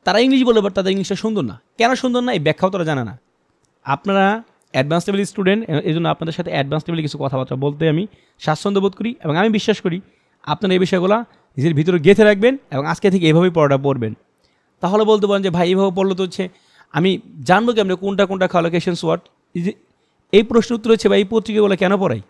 তারা ইংলিশ বলে, বাট তাদের ইংলিশটা সুন্দর না। কেন সুন্দর না এই ব্যাখ্যাও তারা জানে না। আপনারা অ্যাডভান্স লেভেলের স্টুডেন্ট, এই জন্য আপনাদের সাথে অ্যাডভান্স লেভেলে কিছু কথাবার্তা বলতে আমি স্বাচ্ছন্দ্য বোধ করি, এবং আমি বিশ্বাস করি আপনারা এই বিষয়গুলো নিজের ভিতরে গেঁথে রাখবেন এবং আজকে থেকে এভাবেই পড়াটা পড়বেন। তাহলে বলতে পারেন যে ভাই এইভাবে পড়লে তো হচ্ছে আমি জানবো কেমন কোনটা কোনটা কলোকেশনস ওয়ার্ড। এই প্রশ্ন উত্তর হচ্ছে বা এই পত্রিকাগুলো কেন পড়াই,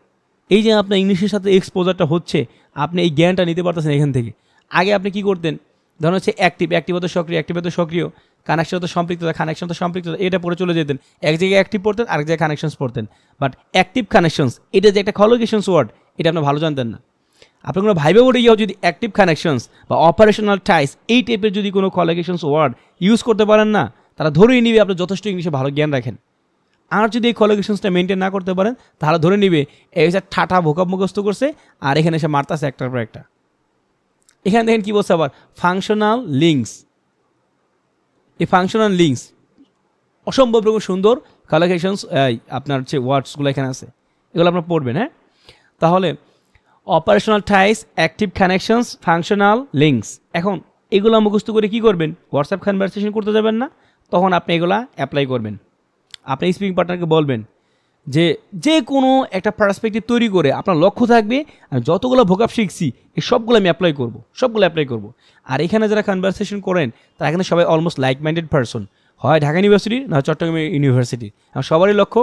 এই যে আপনার ইংলিশের সাথে এক্সপোজারটা হচ্ছে, আপনি এই জ্ঞানটা নিতে পারতেছেন এখান থেকে। আগে আপনি কি করতেন, ধরুন হচ্ছে অ্যাক্টিভ হতো সক্রিয়, অ্যাক্টিভ হতো সক্রিয়, কানেকশন হতো সম্পৃক্ততা, কানেকশন তো সম্পৃক্ততা, এটা পড়ে চলে যেতেন। এক জায়গায় অ্যাক্টিভ পড়তেন, আরেক জায়গায় কানেকশনস পড়তেন। বাট অ্যাক্টিভ কানেকশনস এটা যে একটা কলোকেশনস ওয়ার্ড, এটা আপনি ভালো জানতেন না। আপনি কোনো ভাইবে বলে গিয়েও যদি অ্যাক্টিভ কানেকশনস বা অপারেশনাল টাইস এই টাইপের যদি কোনো কলোকেশনস ওয়ার্ড ইউজ করতে পারেন না, তারা ধরেই নিবে আপনি যথেষ্ট ইংলিশে ভালো জ্ঞান রাখেন। আর যদি এই কলোকেশনসটা মেনটেন না করতে পারেন, তাহলে ধরে নিবে এই হচ্ছে ঠাটা ভোকাব মুখস্থ করছে আর এখানে এসে মারতাছে একটার পর একটা। এখানে দেখেন কী বলছে আবার, ফাংশনাল লিঙ্কস। এই ফাংশনাল লিঙ্কস অসম্ভব রকম সুন্দর কলোকেশনস আপনার হচ্ছে ওয়ার্ডসগুলো এখানে আছে, এগুলো আপনার পড়বেন। হ্যাঁ, তাহলে অপারেশনাল টাইস, অ্যাক্টিভ কানেকশনস, ফাংশনাল লিঙ্কস। এখন এগুলো মুখস্থ করে কি করবেন, হোয়াটসঅ্যাপ কনভারসেশন করতে যাবেন না, তখন আপনি এগুলা অ্যাপ্লাই করবেন। আপনি স্পিকিং পার্টনারকে বলবেন যে কোনো একটা পার্সপেক্টিভ তৈরি করে আপনার লক্ষ্য থাকবে আমি যতগুলো ভোকাব শিখছি এই সবগুলো আমি অ্যাপ্লাই করবো, সবগুলো অ্যাপ্লাই করবো। আর এখানে যারা কনভারসেশন করেন তারা এখানে সবাই অলমোস্ট লাইক মাইন্ডেড পারসন, হয় ঢাকা ইউনিভার্সিটি না চট্টগ্রাম ইউনিভার্সিটি। সবারই লক্ষ্য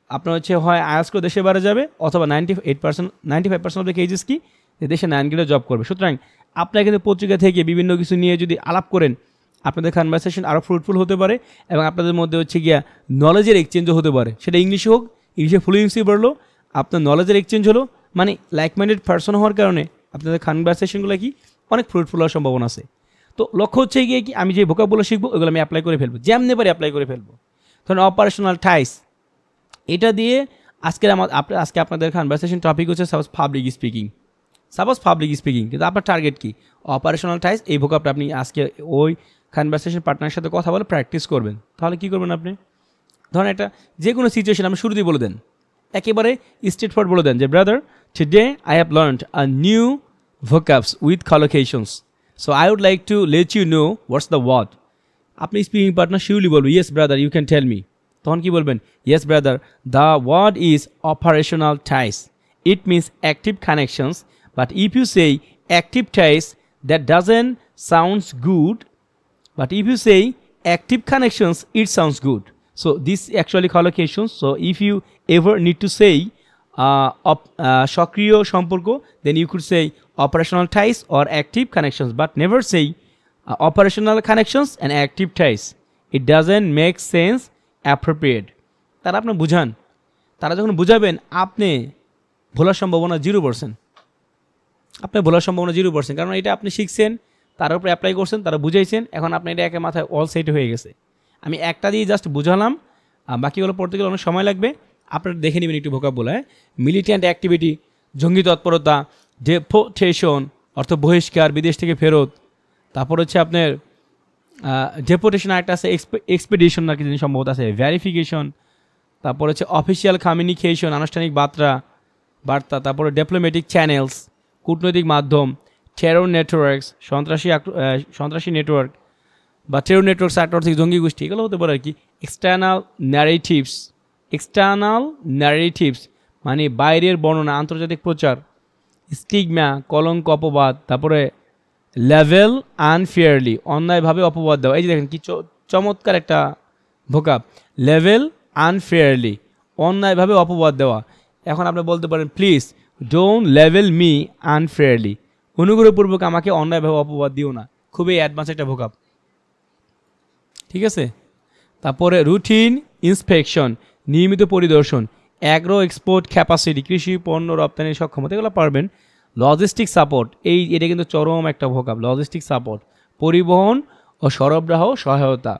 আপনার হচ্ছে হয় আয়াস করে দেশে বাইরে যাবে, অথবা 95% অফ দ্য কেজেস কি দেশে 9 গ্রেডে জব করবে। সুতরাং আপনারা কিন্তু পত্রিকা থেকে বিভিন্ন কিছু নিয়ে যদি আলাপ করেন, আপনাদের কনভারসেশন আরও ফ্রুটফুল হতে পারে এবং আপনাদের মধ্যে হচ্ছে গিয়া নলেজের এক্সচেঞ্জও হতে পারে। সেটা ইংলিশে হোক, ইংলিশে ফ্লুয়েন্সি বাড়লো, আপনার নলেজের এক্সচেঞ্জ হলো, মানে লাইক মাইন্ডেড পারসন হওয়ার কারণে আপনাদের কনভারসেশনগুলো কি অনেক ফ্রুটফুল হওয়ার সম্ভাবনা আছে। তো লক্ষ্য হচ্ছে গিয়ে কি আমি যে ভোকাবগুলো শিখবো ওগুলো আমি অ্যাপ্লাই করে ফেলবো, যেমনি পারি অ্যাপ্লাই করে ফেলবো। ধরুন অপারেশনাল টাইস, এটা দিয়ে আজকে আপনাদের কনভারসেশন টপিক হচ্ছে সাপোজ পাবলিক স্পিকিং, কিন্তু আপনার টার্গেট কি অপারেশনাল টাইস, এই ভোকাবটা আপনি আজকে ওই কনভারসেশন পার্টনারের সাথে কথা বলে প্র্যাকটিস করবেন। তাহলে কী করবেন আপনি, ধরেন একটা যে কোনো সিচুয়েশন আপনি শুরুতেই বলে দেন, একেবারে স্ট্রেট ফরওয়ার্ড বলে দেন যে brother today I have learned a new vocabs with collocations, so I would like to let you know what's the word. আপনি স্পিকিং পার্টনার শিওরলি বলবে yes brother you can tell me. তখন কি বলবেন, yes brother the word is operational ties, it means active connections, but if you say active ties that doesn't sounds good, but if you say active connections it sounds good. So this actually collocations. So if you ever need to say সক্রিয় সম্পর্ক, then you could say operational ties or active connections, but never say operational connections and active ties. It doesn't make sense appropriate. তারা আপনি বুঝান, তারা যখন বুঝাবেন আপনি ভোলার সম্ভাবনা 0%, আপনি ভোলার সম্ভাবনা 0%, কারণ এটা আপনি শিখছেন, তার উপরে অ্যাপ্লাই করছেন, তারা বুঝাইছেন, এখন আপনার এটা একের মাথায় অল সেট হয়ে গেছে। আমি একটা দিয়ে জাস্ট বুঝালাম, বাকিগুলো পড়তে গেলে অনেক সময় লাগবে, আপনারা দেখে নেবেন একটু ভোকাব বলে। মিলিটেন্ট অ্যাক্টিভিটি, জঙ্গি তৎপরতা, ডেপোটেশন অর্থ বহিষ্কার, বিদেশ থেকে ফেরত, তারপর হচ্ছে আপনার ডেপোটেশন একটা আছে, এক্সপেডিশন নাকি জিনিস সম্ভবত আছে, ভ্যারিফিকেশন, তারপর হচ্ছে অফিসিয়াল কমিউনিকেশন আনুষ্ঠানিক বার্তা, তারপরে ডিপ্লোম্যাটিক চ্যানেলস কূটনৈতিক মাধ্যম, টেরর নেটওয়ার্কস সন্ত্রাসী নেটওয়ার্ক বা টেরর নেটওয়ার্কস আর্থিক জঙ্গি গোষ্ঠী, এগুলো হতে পারে আর কি। এক্সটার্নাল ন্যারেটিভস মানে বাইরের বর্ণনা, আন্তর্জাতিক প্রচার, স্টিগমা কলঙ্ক অপবাদ, তারপরে লেভেল আনফেয়ারলি অন্যায়ভাবে অপবাদ দেওয়া। এই যে দেখেন কি চমৎকার একটা ভোকাব, লেভেল আনফেয়ারলি অন্যায়ভাবে অপবাদ দেওয়া। এখন আপনি বলতে পারেন please don't level me unfairly, অনুগ্রহপূর্বক আমাকে অন্যায়ভাবে অপবাদ দিও না। খুবই অ্যাডভান্স একটা ভোকাব, ঠিক আছে। তারপরে রুটিন ইন্সপেকশন নিয়মিত পরিদর্শন, অ্যাগ্রো এক্সপোর্ট ক্যাপাসিটি কৃষি পণ্য রপ্তানির সক্ষমতা, এগুলো পারবেন। লজিস্টিক সাপোর্ট, এটা কিন্তু চরম একটা ভোকাব। লজিস্টিক সাপোর্ট পরিবহন ও সরবরাহ সহায়তা।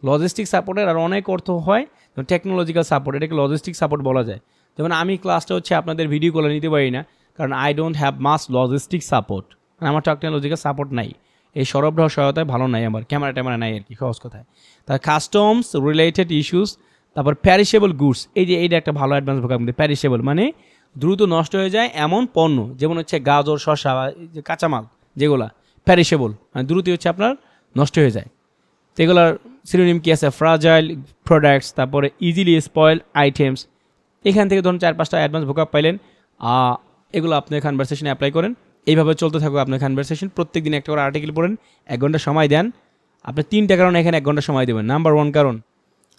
লজিস্টিক সাপোর্টের আর অনেক অর্থ হয়, টেকনোলজিক্যাল সাপোর্ট, এটাকে লজিস্টিক সাপোর্ট বলা যায়। যেমন আমি ক্লাসটা হচ্ছে আপনাদের ভিডিও কলে নিতে পারি না, কারণ I don't have much logistic support, আমার টেকনোলজিক্যাল সাপোর্ট নাই, এই সরবরাহ সহায়তায় ভালো নাই, আমার ক্যামেরা ট্যামেরা নাই আর কি, সহজ কথায়। তার কাস্টমস রিলেটেড ইস্যুস, তারপর প্যারিশেবল গুডস, এইটা একটা ভালো অ্যাডভান্স ভোকাব। প্যারিশেবল মানে দ্রুত নষ্ট হয়ে যায় এমন পণ্য, যেমন হচ্ছে গাজর, শসা, যে কাঁচামাল যেগুলা প্যারিশেবল, মানে দ্রুতই হচ্ছে আপনার নষ্ট হয়ে যায়। তো এগুলার সিনোনিম কি আছে? ফ্রাজাইল প্রোডাক্টস, তারপরে ইজিলি স্পয়েল আইটেমস। এখান থেকে ধরুন 4-5টা অ্যাডভান্স ভোকাব পাইলেন, এগুলো আপনি কনভারসেশনে অ্যাপ্লাই করেন। এইভাবে চলতে থাকুক আপনার কনভারসেশন। প্রত্যেক দিন একটা করে আর্টিকেল পড়েন, 1 ঘন্টা সময় দেন। আপনি 3টা কারণ এখানে 1 ঘন্টা সময় দেবেন। নাম্বার 1 কারণ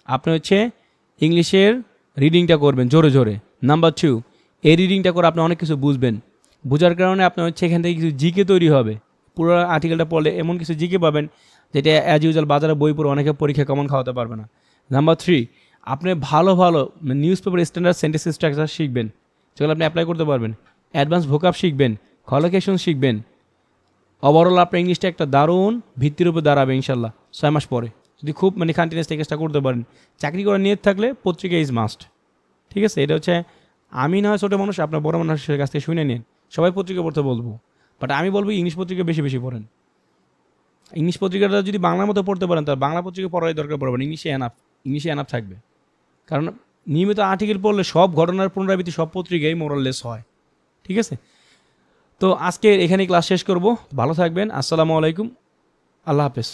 আপনি হচ্ছে ইংলিশের রিডিংটা করবেন জোরে জোরে। নাম্বার 2, এই রিডিংটা করে আপনি অনেক কিছু বুঝবেন। বোঝার কারণে আপনার হচ্ছে এখান থেকে কিছু জিকে তৈরি হবে। পুরো আর্টিকেলটা পড়লে এমন কিছু জিকে পাবেন যেটা অ্যাজ ইউজুয়াল বাজারে বই পড়ে অনেকে পরীক্ষা কমন খাওয়াতে পারবে না। নাম্বার 3, আপনি ভালো ভালো news paper standard sentence structure শিখবেন, যেগুলো আপনি অ্যাপ্লাই করতে পারবেন। অ্যাডভান্স ভোকাব শিখবেন, কলোকেশন শিখবেন। ওভারঅল আপনার ইংলিশটা একটা দারুণ ভিত্তির উপর দাঁড়াবে ইনশাল্লাহ 6 মাস পরে, যদি খুব মানে কন্টিনিউয়াসলি চেষ্টা করতে পারেন। চাকরি করার নিয়ত থাকলে পত্রিকা ইজ মাস্ট। ঠিক আছে, এটা হচ্ছে আমি না হয় ছোটো মানুষ, আপনার বড় মানুষের কাছ থেকে শুনে নিন। সবাই পত্রিকা পড়তে বলবো, বাট আমি বলবো ইংলিশ পত্রিকা বেশি বেশি পড়েন। ইংলিশ পত্রিকাটা যদি বাংলার মতো পড়তে পারেন, তাহলে বাংলা পত্রিকা পড়ারই দরকার পড়বেন। ইংলিশে এনাফ থাকবে। কারণ নিয়মিত আর্টিকেল পড়লে সব ঘটনার পুনরাবৃত্তি সব পত্রিকায় মোরাললেস হয়। ঠিক আছে, তো আজকে এখানে ক্লাস শেষ করব। ভালো থাকবেন। আসসালামু আলাইকুম, আল্লাহ হাফেজ।